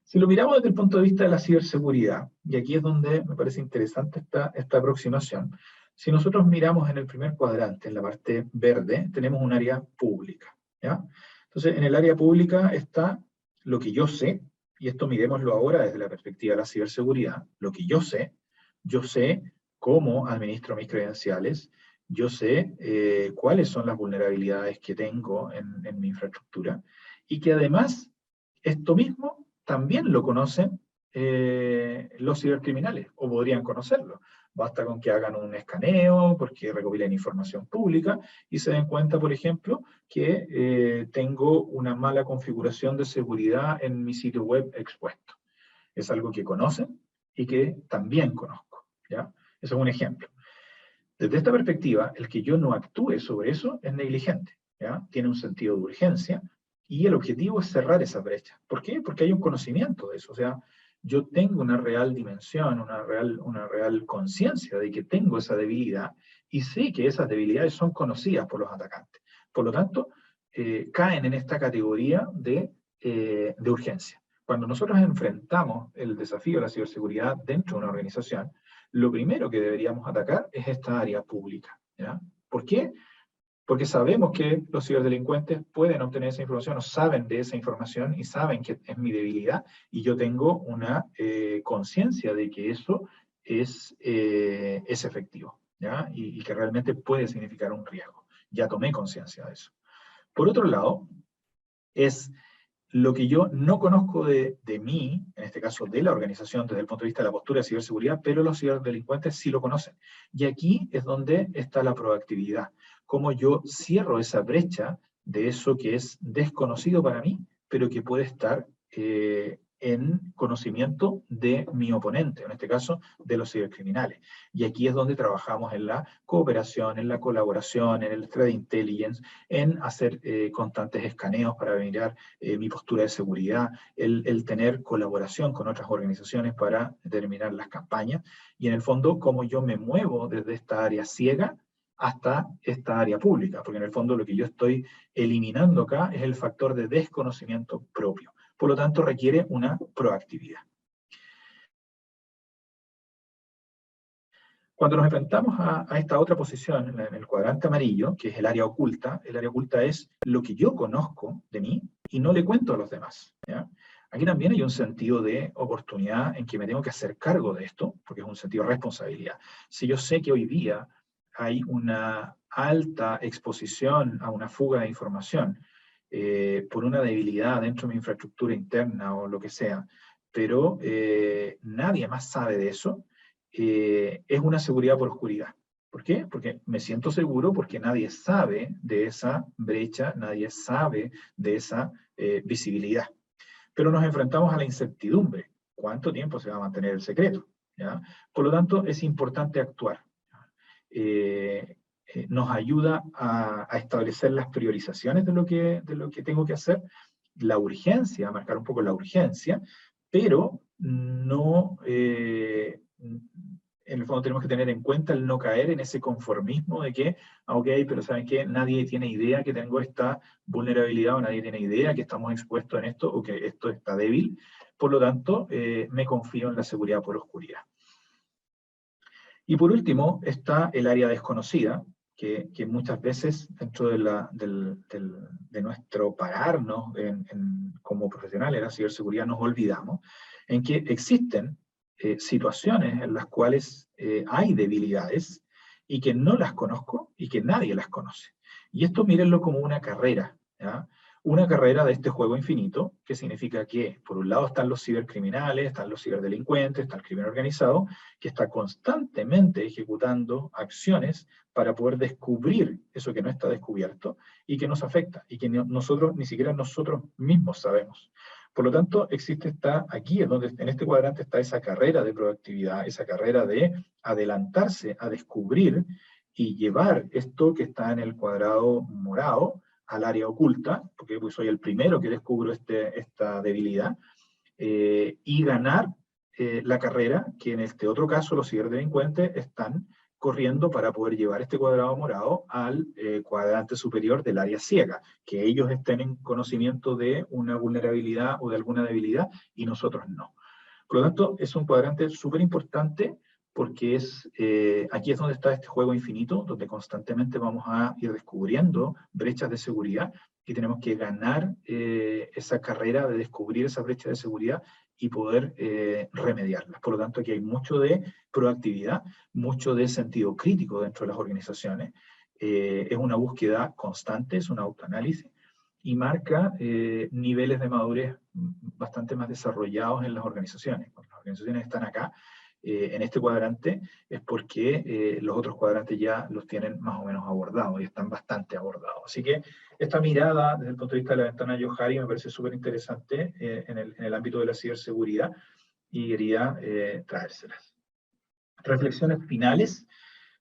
Si lo miramos desde el punto de vista de la ciberseguridad, y aquí es donde me parece interesante esta aproximación, si nosotros miramos en el primer cuadrante, en la parte verde, tenemos un área pública, ¿ya? Entonces, en el área pública está lo que yo sé, y esto miremoslo ahora desde la perspectiva de la ciberseguridad, lo que yo sé cómo administro mis credenciales, yo sé cuáles son las vulnerabilidades que tengo en mi infraestructura, y que además, esto mismo también lo conocen los cibercriminales, o podrían conocerlo. Basta con que hagan un escaneo, porque recopilen información pública, y se den cuenta, por ejemplo, que tengo una mala configuración de seguridad en mi sitio web expuesto. Es algo que conocen y que también conozco, ¿ya? Eso es un ejemplo. Desde esta perspectiva, el que yo no actúe sobre eso es negligente, ¿ya? Tiene un sentido de urgencia, y el objetivo es cerrar esa brecha. ¿Por qué? Porque hay un conocimiento de eso. O sea, yo tengo una real dimensión, una real conciencia de que tengo esa debilidad, y sé que esas debilidades son conocidas por los atacantes. Por lo tanto, caen en esta categoría de urgencia. Cuando nosotros enfrentamos el desafío de la ciberseguridad dentro de una organización, lo primero que deberíamos atacar es esta área pública, ¿ya? ¿Por qué? Porque sabemos que los ciberdelincuentes pueden obtener esa información, o saben de esa información y saben que es mi debilidad, y yo tengo una conciencia de que eso es efectivo, ¿ya? Y que realmente puede significar un riesgo. Ya tomé conciencia de eso. Por otro lado, es lo que yo no conozco de mí, en este caso de la organización, desde el punto de vista de la postura de ciberseguridad, pero los ciberdelincuentes sí lo conocen. Y aquí es donde está la proactividad. Cómo yo cierro esa brecha de eso que es desconocido para mí, pero que puede estar en conocimiento de mi oponente, en este caso de los cibercriminales. Y aquí es donde trabajamos en la cooperación, en la colaboración, en el threat intelligence, en hacer constantes escaneos para mirar mi postura de seguridad, el tener colaboración con otras organizaciones para determinar las campañas, y en el fondo cómo yo me muevo desde esta área ciega hasta esta área pública, porque en el fondo lo que yo estoy eliminando acá es el factor de desconocimiento propio. Por lo tanto, requiere una proactividad. Cuando nos enfrentamos a esta otra posición, en el cuadrante amarillo, que es el área oculta es lo que yo conozco de mí y no le cuento a los demás, ¿ya? Aquí también hay un sentido de oportunidad en que me tengo que hacer cargo de esto, porque es un sentido de responsabilidad. Si yo sé que hoy día hay una alta exposición a una fuga de información por una debilidad dentro de mi infraestructura interna o lo que sea, pero nadie más sabe de eso, es una seguridad por oscuridad. ¿Por qué? Porque me siento seguro porque nadie sabe de esa brecha, nadie sabe de esa visibilidad. Pero nos enfrentamos a la incertidumbre. ¿Cuánto tiempo se va a mantener el secreto? ¿Ya? Por lo tanto, es importante actuar. Nos ayuda a establecer las priorizaciones de lo que tengo que hacer, la urgencia, marcar un poco la urgencia, pero no, en el fondo tenemos que tener en cuenta el no caer en ese conformismo de que, ok, pero ¿saben qué? Nadie tiene idea que tengo esta vulnerabilidad, o nadie tiene idea que estamos expuestos en esto, o que esto está débil, por lo tanto, me confío en la seguridad por oscuridad. Y por último está el área desconocida, que muchas veces dentro de nuestro pararnos como profesionales de la ciberseguridad nos olvidamos, en que existen situaciones en las cuales hay debilidades y que no las conozco y que nadie las conoce. Y esto mírenlo como una carrera, ¿ya? Una carrera de este juego infinito, que significa que, por un lado, están los cibercriminales, están los ciberdelincuentes, está el crimen organizado, que está constantemente ejecutando acciones para poder descubrir eso que no está descubierto y que nos afecta, y que nosotros, ni siquiera nosotros mismos sabemos. Por lo tanto, aquí es donde en este cuadrante está esa carrera de proactividad, esa carrera de adelantarse a descubrir y llevar esto que está en el cuadrado morado al área oculta, porque pues soy el primero que descubro esta debilidad, y ganar la carrera, que en este otro caso los ciberdelincuentes están corriendo para poder llevar este cuadrado morado al cuadrante superior del área ciega, que ellos estén en conocimiento de una vulnerabilidad o de alguna debilidad y nosotros no. Por lo tanto, es un cuadrante súper importante porque aquí es donde está este juego infinito, donde constantemente vamos a ir descubriendo brechas de seguridad y tenemos que ganar esa carrera de descubrir esa brecha de seguridad y poder remediarlas. Por lo tanto, aquí hay mucho de proactividad, mucho de sentido crítico dentro de las organizaciones. Es una búsqueda constante, es un autoanálisis y marca niveles de madurez bastante más desarrollados en las organizaciones. Cuando las organizaciones están acá, en este cuadrante, es porque los otros cuadrantes ya los tienen más o menos abordados y están bastante abordados. Así que esta mirada desde el punto de vista de la ventana Johari me parece súper interesante en el ámbito de la ciberseguridad y quería traérselas. Reflexiones finales.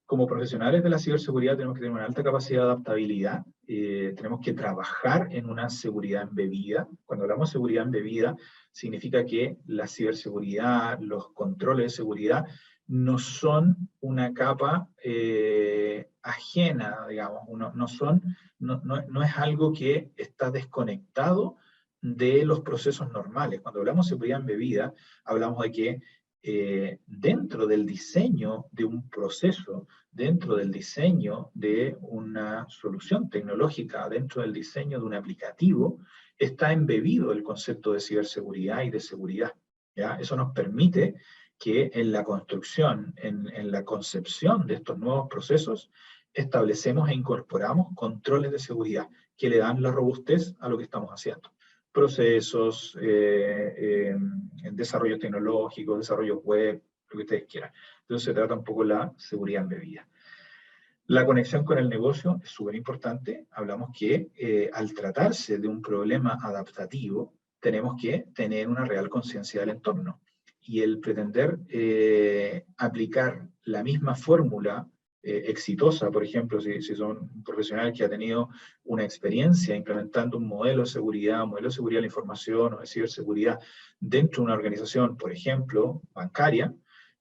Como profesionales de la ciberseguridad tenemos que tener una alta capacidad de adaptabilidad, tenemos que trabajar en una seguridad embebida. Cuando hablamos de seguridad embebida, significa que la ciberseguridad, los controles de seguridad, no son una capa ajena, digamos, no es algo que está desconectado de los procesos normales. Cuando hablamos de seguridad embebida, hablamos de que dentro del diseño de un proceso, dentro del diseño de una solución tecnológica, dentro del diseño de un aplicativo, está embebido el concepto de ciberseguridad y de seguridad, ¿ya? Eso nos permite que en la construcción, en la concepción de estos nuevos procesos, establecemos e incorporamos controles de seguridad que le dan la robustez a lo que estamos haciendo. Procesos, desarrollo tecnológico, desarrollo web, lo que ustedes quieran. Entonces se trata un poco de la seguridad embebida. La conexión con el negocio es súper importante. Hablamos que al tratarse de un problema adaptativo, tenemos que tener una real conciencia del entorno. Y el pretender aplicar la misma fórmula exitosa, por ejemplo, si son un profesional que ha tenido una experiencia implementando un modelo de seguridad de la información o de ciberseguridad dentro de una organización, por ejemplo, bancaria,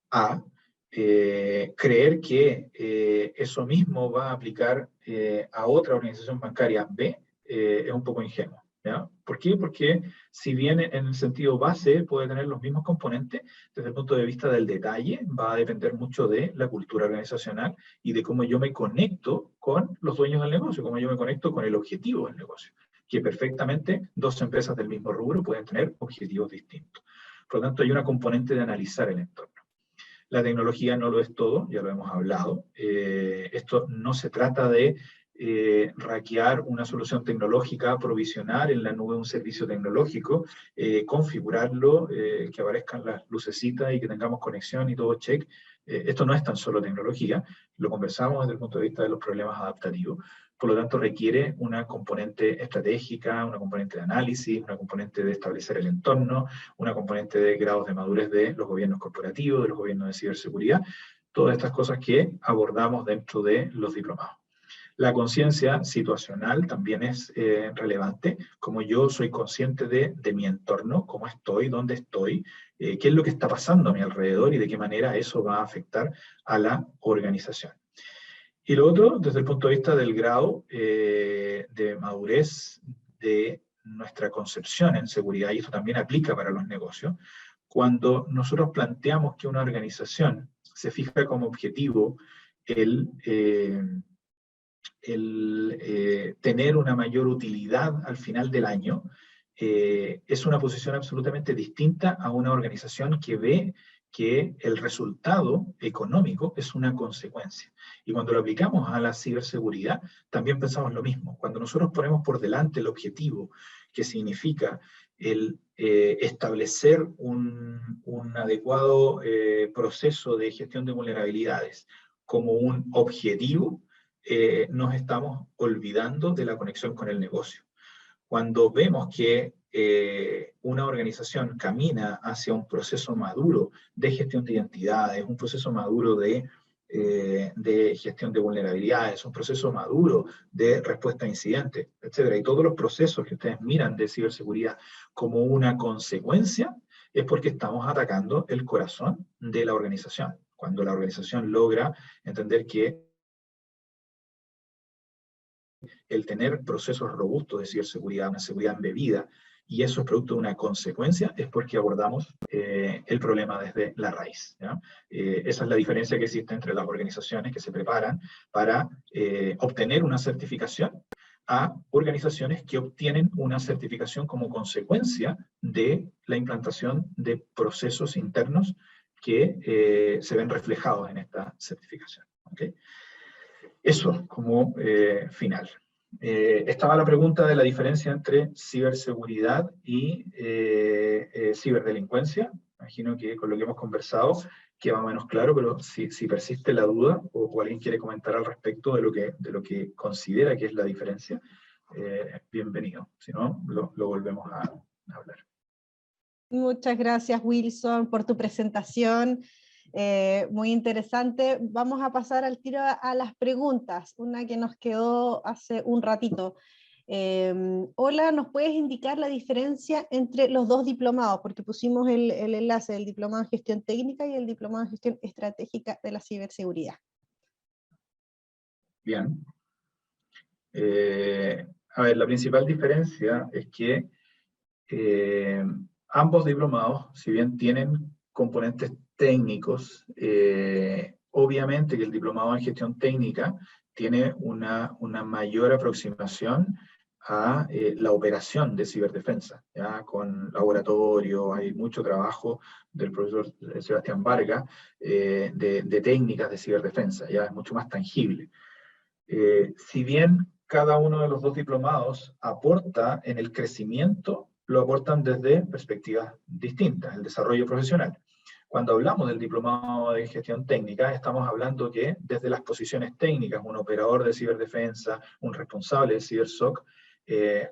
a creer que eso mismo va a aplicar a otra organización bancaria B, es un poco ingenuo, ¿ya? ¿Por qué? Porque si bien en el sentido base puede tener los mismos componentes, desde el punto de vista del detalle va a depender mucho de la cultura organizacional y de cómo yo me conecto con los dueños del negocio, cómo yo me conecto con el objetivo del negocio, que perfectamente dos empresas del mismo rubro pueden tener objetivos distintos. Por lo tanto, hay una componente de analizar el entorno. La tecnología no lo es todo, ya lo hemos hablado. Esto no se trata de hackear una solución tecnológica, provisionar en la nube un servicio tecnológico, configurarlo, que aparezcan las lucecitas y que tengamos conexión y todo check. Esto no es tan solo tecnología, lo conversamos desde el punto de vista de los problemas adaptativos. Por lo tanto, requiere una componente estratégica, una componente de análisis, una componente de establecer el entorno, una componente de grados de madurez de los gobiernos corporativos, de los gobiernos de ciberseguridad, todas estas cosas que abordamos dentro de los diplomados. La conciencia situacional también es relevante, como yo soy consciente de mi entorno, cómo estoy, dónde estoy, qué es lo que está pasando a mi alrededor y de qué manera eso va a afectar a la organización. Y lo otro, desde el punto de vista del grado de madurez de nuestra concepción en seguridad, y esto también aplica para los negocios, cuando nosotros planteamos que una organización se fija como objetivo el tener una mayor utilidad al final del año, es una posición absolutamente distinta a una organización que ve que el resultado económico es una consecuencia. Y cuando lo aplicamos a la ciberseguridad, también pensamos lo mismo. Cuando nosotros ponemos por delante el objetivo, que significa el establecer un adecuado proceso de gestión de vulnerabilidades como un objetivo, nos estamos olvidando de la conexión con el negocio. Cuando vemos que una organización camina hacia un proceso maduro de gestión de identidades, un proceso maduro de gestión de vulnerabilidades, un proceso maduro de respuesta a incidentes, etcétera, y todos los procesos que ustedes miran de ciberseguridad como una consecuencia, es porque estamos atacando el corazón de la organización. Cuando la organización logra entender que el tener procesos robustos de ciberseguridad, una seguridad embebida, y eso es producto de una consecuencia, es porque abordamos el problema desde la raíz, ¿ya? Esa es la diferencia que existe entre las organizaciones que se preparan para obtener una certificación a organizaciones que obtienen una certificación como consecuencia de la implantación de procesos internos que se ven reflejados en esta certificación. ¿Okay? Eso como final. Estaba la pregunta de la diferencia entre ciberseguridad y ciberdelincuencia. Imagino que con lo que hemos conversado queda más o menos claro, pero si persiste la duda o alguien quiere comentar al respecto de lo que considera que es la diferencia, bienvenido. Si no, lo volvemos a hablar. Muchas gracias, Wilson, por tu presentación. Muy interesante. Vamos a pasar al tiro a las preguntas, una que nos quedó hace un ratito. Hola, ¿nos puedes indicar la diferencia entre los dos diplomados? Porque pusimos el enlace del diplomado en gestión técnica y el diplomado en gestión estratégica de la ciberseguridad. Bien. A ver, la principal diferencia es que ambos diplomados, si bien tienen componentes técnicos, obviamente que el diplomado en gestión técnica tiene una mayor aproximación a la operación de ciberdefensa, ¿ya? Con laboratorio, hay mucho trabajo del profesor Sebastián Vargas de técnicas de ciberdefensa, ya es mucho más tangible. Si bien cada uno de los dos diplomados aporta en el crecimiento, lo aportan desde perspectivas distintas, el desarrollo profesional. Cuando hablamos del diplomado de gestión técnica, estamos hablando que desde las posiciones técnicas, un operador de ciberdefensa, un responsable de CiberSOC,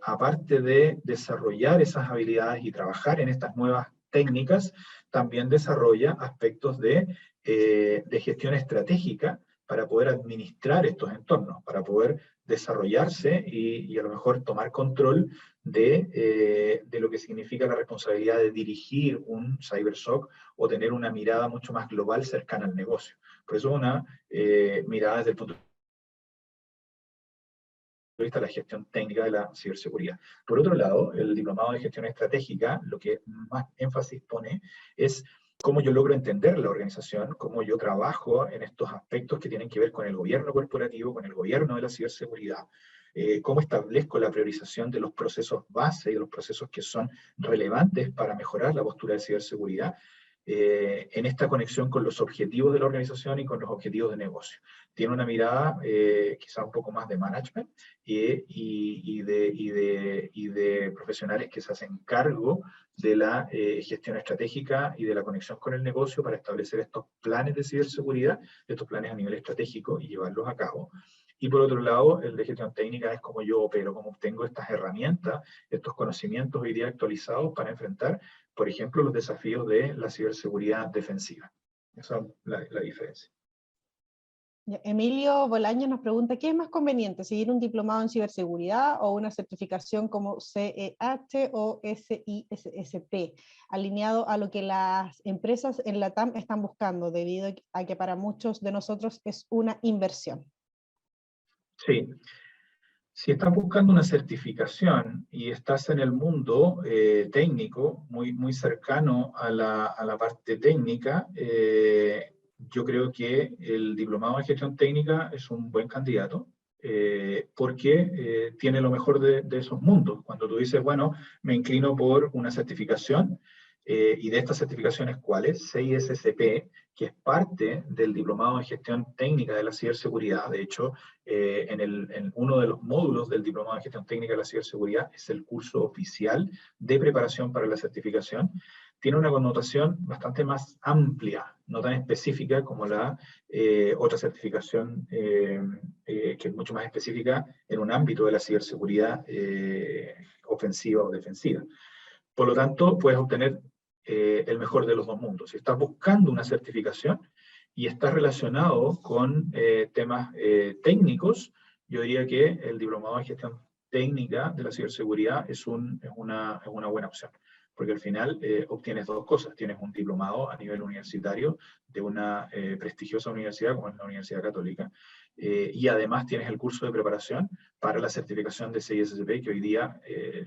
aparte de desarrollar esas habilidades y trabajar en estas nuevas técnicas, también desarrolla aspectos de gestión estratégica para poder administrar estos entornos, para poder desarrollarse y a lo mejor tomar control de lo que significa la responsabilidad de dirigir un CyberSOC o tener una mirada mucho más global cercana al negocio. Por eso una mirada desde el punto de vista de la gestión técnica de la ciberseguridad. Por otro lado, el diplomado de gestión estratégica, lo que más énfasis pone es cómo yo logro entender la organización, cómo yo trabajo en estos aspectos que tienen que ver con el gobierno corporativo, con el gobierno de la ciberseguridad, cómo establezco la priorización de los procesos base y de los procesos que son relevantes para mejorar la postura de ciberseguridad, en esta conexión con los objetivos de la organización y con los objetivos de negocio. Tiene una mirada quizá un poco más de management y de profesionales que se hacen cargo de la gestión estratégica y de la conexión con el negocio para establecer estos planes de ciberseguridad, estos planes a nivel estratégico y llevarlos a cabo. Y por otro lado, el de gestión técnica es cómo yo opero, cómo obtengo estas herramientas, estos conocimientos hoy día actualizados para enfrentar, por ejemplo, los desafíos de la ciberseguridad defensiva. Esa es la diferencia. Emilio Bolaños nos pregunta, ¿qué es más conveniente, seguir un diplomado en ciberseguridad o una certificación como CEH o SISSP, alineado a lo que las empresas en la TAM están buscando, debido a que para muchos de nosotros es una inversión? Sí. Si estás buscando una certificación y estás en el mundo técnico, muy cercano a la parte técnica, yo creo que el diplomado de gestión técnica es un buen candidato, porque tiene lo mejor de esos mundos. Cuando tú dices, bueno, me inclino por una certificación, Y de estas certificaciones, ¿cuáles? CISSP, que es parte del Diplomado en Gestión Técnica de la Ciberseguridad. De hecho, en uno de los módulos del Diplomado en Gestión Técnica de la Ciberseguridad es el curso oficial de preparación para la certificación. Tiene una connotación bastante más amplia, no tan específica como la otra certificación que es mucho más específica en un ámbito de la ciberseguridad ofensiva o defensiva. Por lo tanto, puedes obtener el mejor de los dos mundos. Si estás buscando una certificación y estás relacionado con temas técnicos, yo diría que el Diplomado en Gestión Técnica de la Ciberseguridad es una buena opción, porque al final obtienes dos cosas. Tienes un diplomado a nivel universitario de una prestigiosa universidad como es la Universidad Católica, y además tienes el curso de preparación para la certificación de CISSP, que hoy día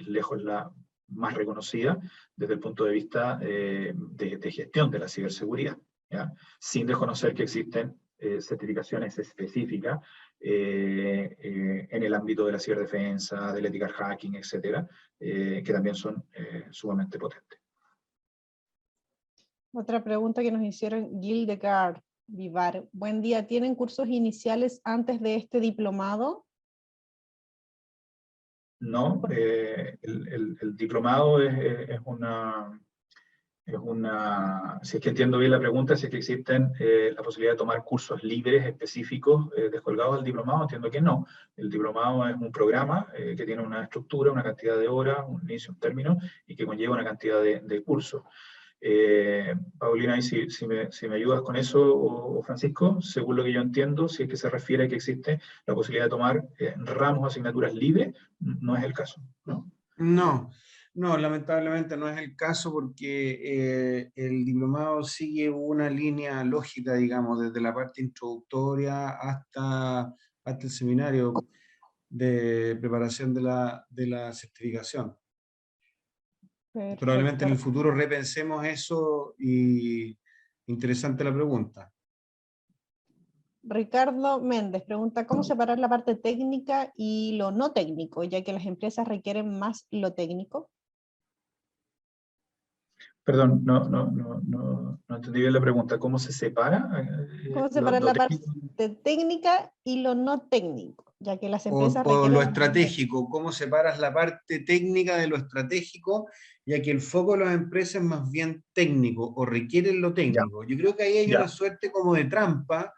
lejos la más reconocida desde el punto de vista de gestión de la ciberseguridad, ¿ya? Sin desconocer que existen certificaciones específicas en el ámbito de la ciberdefensa, del ethical hacking, etcétera, que también son sumamente potentes. Otra pregunta que nos hicieron Gildegard Vivar. Buen día, ¿tienen cursos iniciales antes de este diplomado? No, el diplomado es si es que entiendo bien la pregunta, si es que existen la posibilidad de tomar cursos libres específicos descolgados del diplomado, entiendo que no. El diplomado es un programa que tiene una estructura, una cantidad de horas, un inicio, un término, y que conlleva una cantidad de cursos. Paulina, y si me ayudas con eso, o Francisco, según lo que yo entiendo, si es que se refiere a que existe la posibilidad de tomar ramos o asignaturas libres, no es el caso, ¿no? No, lamentablemente no es el caso porque el diplomado sigue una línea lógica, digamos, desde la parte introductoria hasta el seminario de preparación de la certificación. Perfecto. Probablemente en el futuro repensemos eso y interesante la pregunta. Ricardo Méndez pregunta, ¿cómo separar la parte técnica y lo no técnico, ya que las empresas requieren más lo técnico? Perdón, no entendí bien la pregunta. ¿Cómo se separa? ¿Cómo separar la parte técnica y lo no técnico, ya que las empresas O requieren lo estratégico, ¿cómo separas la parte técnica de lo estratégico? Ya que el foco de las empresas es más bien técnico o requieren lo técnico. Yo creo que ahí hay una suerte como de trampa,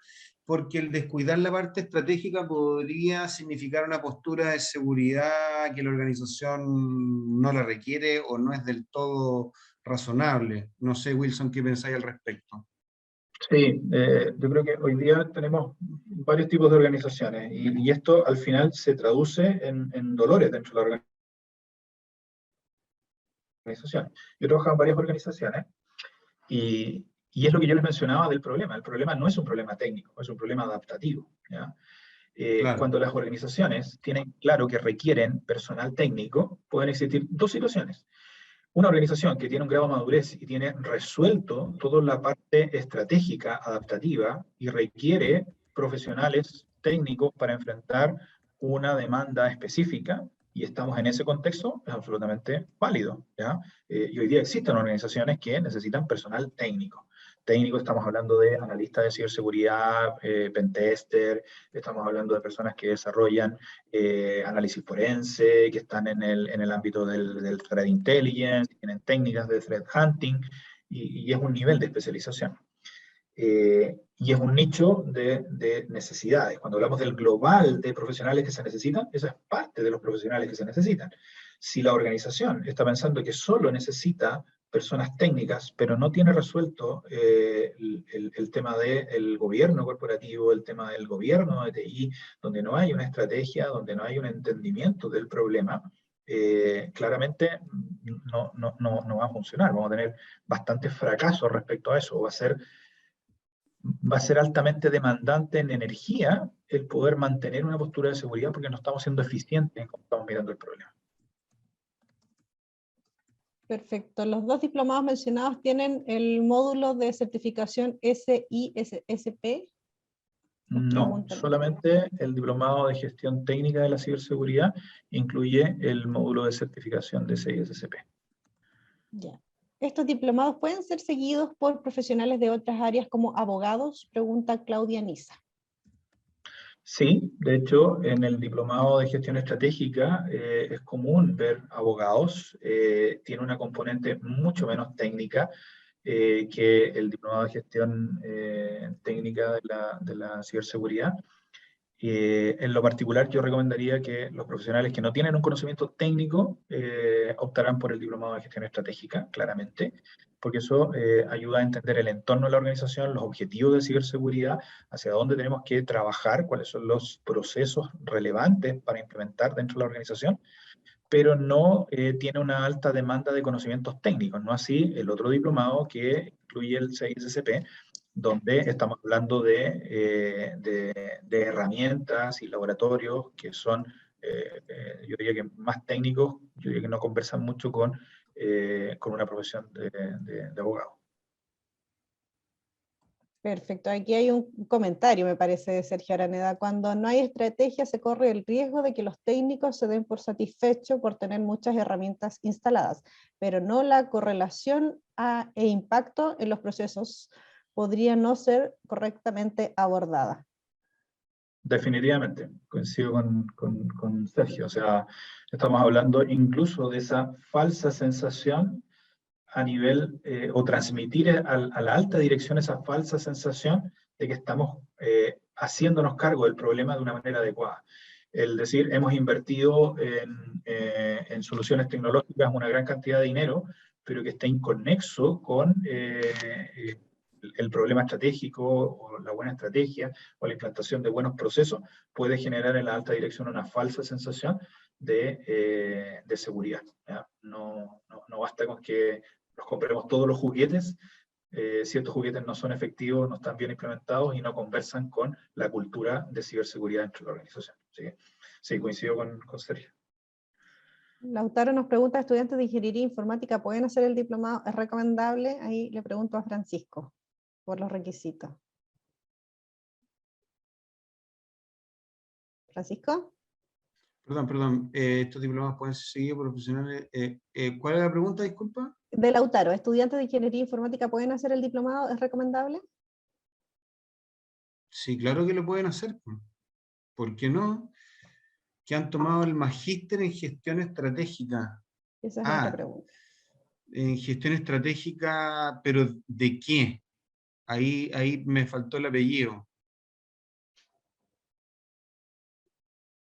porque el descuidar la parte estratégica podría significar una postura de seguridad que la organización no la requiere o no es del todo razonable. No sé, Wilson, ¿qué pensáis al respecto? Sí, yo creo que hoy día tenemos varios tipos de organizaciones y esto al final se traduce en dolores dentro de la organización. Yo he trabajado en varias organizaciones y es lo que yo les mencionaba del problema. El problema no es un problema técnico, es un problema adaptativo, ¿ya? Claro. Cuando las organizaciones tienen claro que requieren personal técnico, pueden existir dos situaciones. Una organización que tiene un grado de madurez y tiene resuelto toda la parte estratégica adaptativa y requiere profesionales técnicos para enfrentar una demanda específica, y estamos en ese contexto, es absolutamente válido, ¿ya? Y hoy día existen organizaciones que necesitan personal técnico. Técnico, estamos hablando de analistas de ciberseguridad, pentester, estamos hablando de personas que desarrollan análisis forense, que están en el ámbito del threat intelligence, tienen técnicas de threat hunting, y es un nivel de especialización. Y es un nicho de necesidades. Cuando hablamos del global de profesionales que se necesitan, esa es parte de los profesionales que se necesitan. Si la organización está pensando que solo necesita personas técnicas, pero no tiene resuelto el tema del gobierno corporativo, el tema del gobierno de TI, donde no hay una estrategia, donde no hay un entendimiento del problema, claramente no va a funcionar. Vamos a tener bastantes fracasos respecto a eso. Va a ser altamente demandante en energía el poder mantener una postura de seguridad porque no estamos siendo eficientes en cómo estamos mirando el problema. Perfecto. Los dos diplomados mencionados tienen el módulo de certificación SISSP. No, solamente el diplomado de gestión técnica de la ciberseguridad incluye el módulo de certificación de CISSP. Ya. ¿Estos diplomados pueden ser seguidos por profesionales de otras áreas como abogados? Pregunta Claudia Nisa. Sí, de hecho, en el diplomado de gestión estratégica es común ver abogados, tiene una componente mucho menos técnica que el diplomado de gestión técnica de la ciberseguridad. En lo particular, yo recomendaría que los profesionales que no tienen un conocimiento técnico optarán por el diplomado de gestión estratégica, claramente, porque eso ayuda a entender el entorno de la organización, los objetivos de ciberseguridad, hacia dónde tenemos que trabajar, cuáles son los procesos relevantes para implementar dentro de la organización, pero no tiene una alta demanda de conocimientos técnicos, no así el otro diplomado que incluye el CISSP, donde estamos hablando de herramientas y laboratorios que son, yo diría que más técnicos, yo diría que no conversan mucho con una profesión de abogado. Perfecto, aquí hay un comentario, me parece, de Sergio Araneda. Cuando no hay estrategia, se corre el riesgo de que los técnicos se den por satisfechos por tener muchas herramientas instaladas, pero no la correlación e impacto en los procesos podría no ser correctamente abordada. Definitivamente, coincido con Sergio. O sea, estamos hablando incluso de esa falsa sensación a nivel, o transmitir a la alta dirección esa falsa sensación de que estamos haciéndonos cargo del problema de una manera adecuada. El decir, hemos invertido en soluciones tecnológicas una gran cantidad de dinero, pero que está inconexo con el problema estratégico o la buena estrategia o la implantación de buenos procesos, puede generar en la alta dirección una falsa sensación de seguridad. ¿Ya? No basta con que nos compremos todos los juguetes, si estos juguetes no son efectivos, no están bien implementados y no conversan con la cultura de ciberseguridad dentro de la organización. Así que sí, coincido con Sergio. Lautaro nos pregunta, ¿estudiantes de ingeniería informática pueden hacer el diplomado? ¿Es recomendable? Ahí le pregunto a Francisco por los requisitos. ¿Francisco? Perdón, estos diplomados pueden ser seguidos por profesionales. ¿Cuál es la pregunta, disculpa? De Lautaro, ¿estudiantes de ingeniería informática pueden hacer el diplomado? ¿Es recomendable? Sí, claro que lo pueden hacer. ¿Por qué no? Que han tomado el magíster en gestión estratégica. Esa es la otra pregunta. En gestión estratégica, pero ¿de qué? Ahí me faltó el apellido.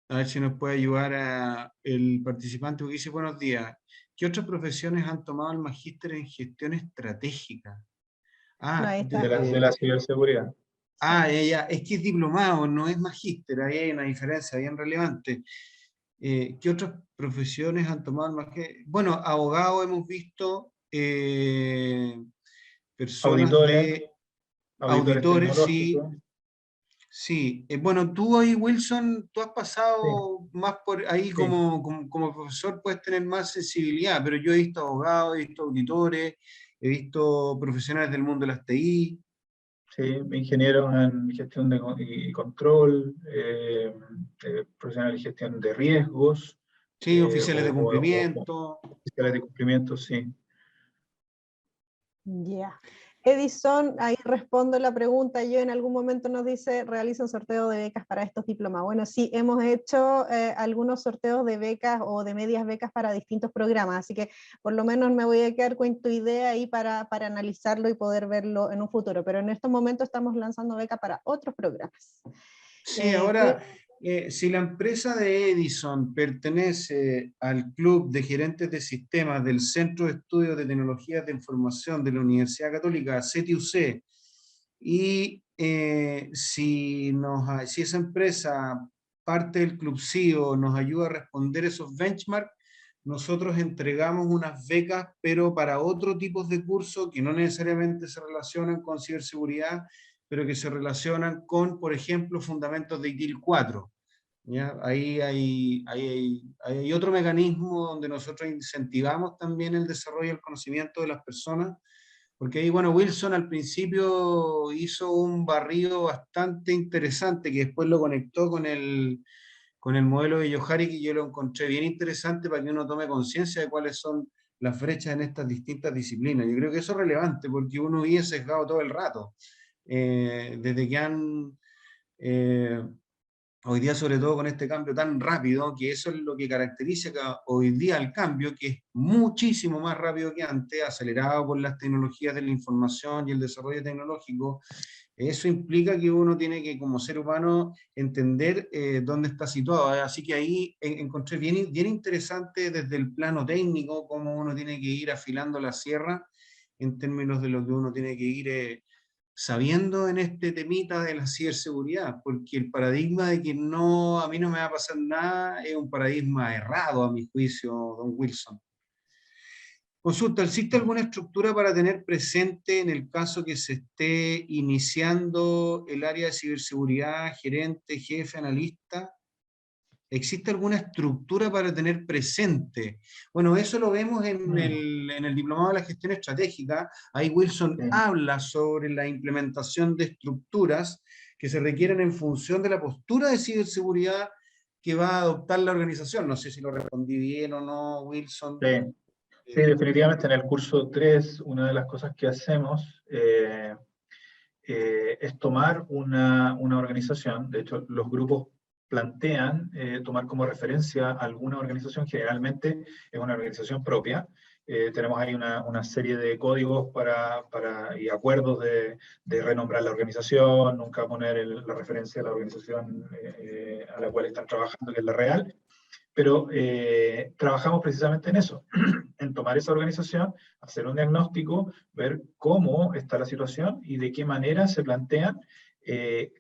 A ver si nos puede ayudar el participante, porque dice, buenos días. ¿Qué otras profesiones han tomado el magíster en gestión estratégica? No, ahí está. De la ciberseguridad. Ella, es que es diplomado, no es magíster, ahí hay una diferencia bien relevante. ¿Qué otras profesiones han tomado el magíster? Bueno, abogados hemos visto, personas de auditores, sí. Sí, bueno, tú ahí, Wilson, tú has pasado más por ahí como profesor, puedes tener más sensibilidad, pero yo he visto abogados, he visto auditores, he visto profesionales del mundo de las TI. Sí, ingenieros en gestión y control, profesionales de gestión de riesgos. Sí, oficiales de cumplimiento. Oficiales de cumplimiento, sí. Ya. Edison, ahí respondo la pregunta, yo en algún momento nos dice, realiza un sorteo de becas para estos diplomas. Bueno, sí, hemos hecho algunos sorteos de becas o de medias becas para distintos programas, así que por lo menos me voy a quedar con tu idea ahí para analizarlo y poder verlo en un futuro, pero en estos momentos estamos lanzando becas para otros programas. Sí, ahora, si la empresa de Edison pertenece al Club de Gerentes de Sistemas del Centro de Estudios de Tecnologías de Información de la Universidad Católica, CTUC, y si esa empresa, parte del Club CIO, nos ayuda a responder esos benchmarks, nosotros entregamos unas becas, pero para otro tipo de cursos que no necesariamente se relacionan con ciberseguridad, pero que se relacionan con, por ejemplo, fundamentos de ITIL 4. ¿Ya? Ahí hay otro mecanismo donde nosotros incentivamos también el desarrollo y el conocimiento de las personas, porque ahí, bueno, Wilson al principio hizo un barrido bastante interesante que después lo conectó con el modelo de Johari, que yo lo encontré bien interesante para que uno tome conciencia de cuáles son las brechas en estas distintas disciplinas. Yo creo que eso es relevante porque uno vive sesgado todo el rato. Desde que han... hoy día, sobre todo con este cambio tan rápido, que eso es lo que caracteriza hoy día el cambio, que es muchísimo más rápido que antes, acelerado por las tecnologías de la información y el desarrollo tecnológico. Eso implica que uno tiene que, como ser humano, entender dónde está situado. Así que ahí encontré bien interesante desde el plano técnico cómo uno tiene que ir afilando la sierra en términos de lo que uno tiene que ir sabiendo en este temita de la ciberseguridad, porque el paradigma de que a mí no me va a pasar nada es un paradigma errado a mi juicio, don Wilson. Consulta, ¿existe alguna estructura para tener presente en el caso que se esté iniciando el área de ciberseguridad, gerente, jefe, analista? ¿Existe alguna estructura para tener presente? Bueno, eso lo vemos en el Diplomado de la Gestión Estratégica. Ahí Wilson habla sobre la implementación de estructuras que se requieren en función de la postura de ciberseguridad que va a adoptar la organización. No sé si lo respondí bien o no, Wilson. Sí. Sí, definitivamente en el curso 3, una de las cosas que hacemos es tomar una organización. De hecho, los grupos plantean tomar como referencia alguna organización, generalmente es una organización propia. Tenemos ahí una serie de códigos y acuerdos de renombrar la organización, nunca poner la referencia a la organización a la cual están trabajando, que es la real. Pero trabajamos precisamente en eso, en tomar esa organización, hacer un diagnóstico, ver cómo está la situación y de qué manera se plantean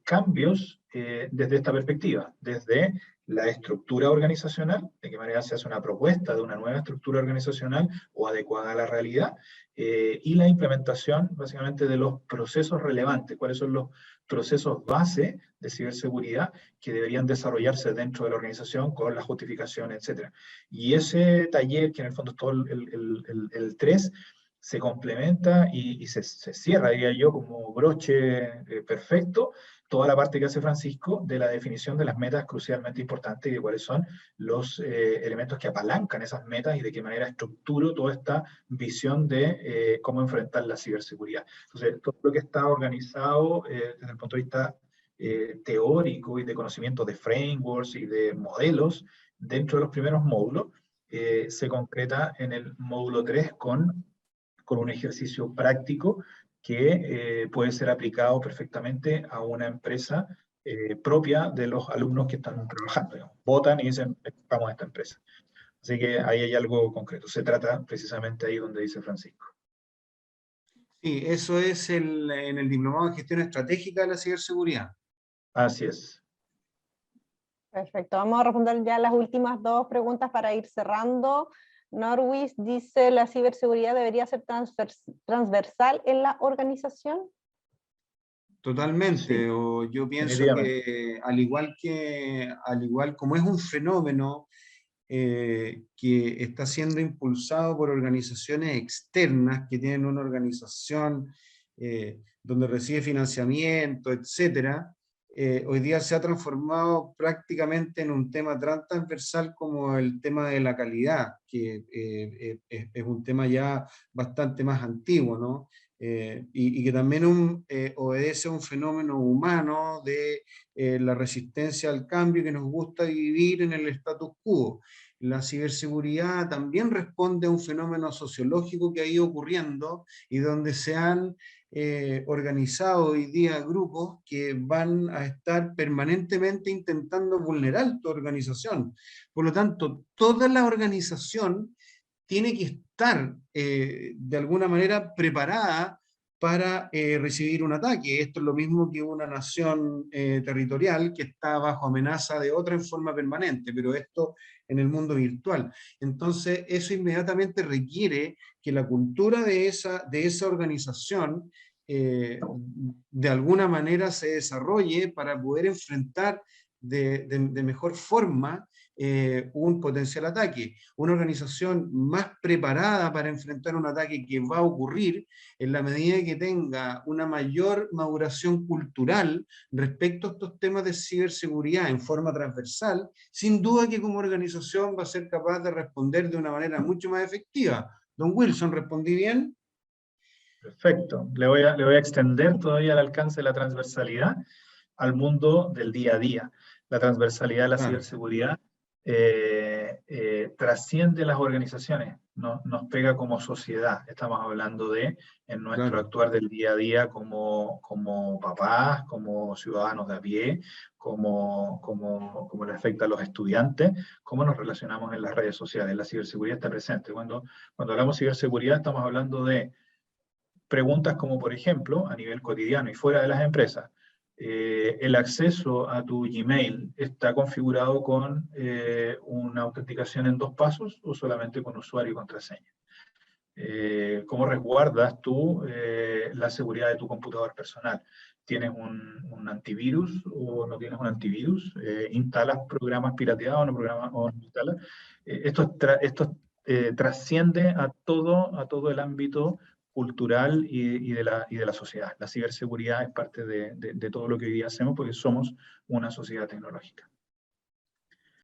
cambios desde esta perspectiva, desde la estructura organizacional, de qué manera se hace una propuesta de una nueva estructura organizacional o adecuada a la realidad, y la implementación básicamente de los procesos relevantes, cuáles son los procesos base de ciberseguridad que deberían desarrollarse dentro de la organización con la justificación, etc. Y ese taller, que en el fondo es todo el 3, se complementa y se cierra, diría yo, como broche perfecto, toda la parte que hace Francisco de la definición de las metas crucialmente importantes y de cuáles son los elementos que apalancan esas metas y de qué manera estructuro toda esta visión de cómo enfrentar la ciberseguridad. Entonces, todo lo que está organizado desde el punto de vista teórico y de conocimiento de frameworks y de modelos dentro de los primeros módulos, se concreta en el módulo 3 con un ejercicio práctico que puede ser aplicado perfectamente a una empresa propia de los alumnos que están trabajando. Digamos. Votan y dicen, vamos a esta empresa. Así que ahí hay algo concreto. Se trata precisamente ahí donde dice Francisco. Sí, eso es en el Diplomado de Gestión Estratégica de la Ciberseguridad. Así es. Perfecto. Vamos a responder ya las últimas 2 preguntas para ir cerrando. Norwis dice, ¿la ciberseguridad debería ser transversal en la organización? Totalmente, Sí, o yo pienso que al igual como es un fenómeno que está siendo impulsado por organizaciones externas que tienen una organización donde recibe financiamiento, etcétera, hoy día se ha transformado prácticamente en un tema tan transversal como el tema de la calidad, que es un tema ya bastante más antiguo, ¿no? Y que también obedece a un fenómeno humano de la resistencia al cambio, que nos gusta vivir en el status quo. La ciberseguridad también responde a un fenómeno sociológico que ha ido ocurriendo y donde se han organizado hoy día grupos que van a estar permanentemente intentando vulnerar tu organización. Por lo tanto, toda la organización tiene que estar de alguna manera preparada para recibir un ataque. Esto es lo mismo que una nación territorial que está bajo amenaza de otra en forma permanente, pero esto en el mundo virtual. Entonces, eso inmediatamente requiere que la cultura de esa organización de alguna manera se desarrolle para poder enfrentar de mejor forma un potencial ataque. Una organización más preparada para enfrentar un ataque que va a ocurrir en la medida que tenga una mayor maduración cultural respecto a estos temas de ciberseguridad en forma transversal, sin duda que como organización va a ser capaz de responder de una manera mucho más efectiva. Don Wilson, ¿respondí bien? Perfecto. Le voy a extender todavía el alcance de la transversalidad al mundo del día a día. La transversalidad de la ciberseguridad trasciende las organizaciones, nos pega como sociedad. Estamos hablando de, en nuestro actuar del día a día como papás, como ciudadanos de a pie, como le afecta a los estudiantes, cómo nos relacionamos en las redes sociales. La ciberseguridad está presente. Cuando hablamos de ciberseguridad estamos hablando de preguntas como, por ejemplo, a nivel cotidiano y fuera de las empresas, el acceso a tu Gmail está configurado con una autenticación en 2 pasos o solamente con usuario y contraseña. ¿Cómo resguardas tú la seguridad de tu computador personal? ¿Tienes un antivirus o no tienes un antivirus? ¿Instalas programas pirateados o no instalas? Esto trasciende a todo el ámbito cultural y de la sociedad. La ciberseguridad es parte de todo lo que hoy día hacemos porque somos una sociedad tecnológica.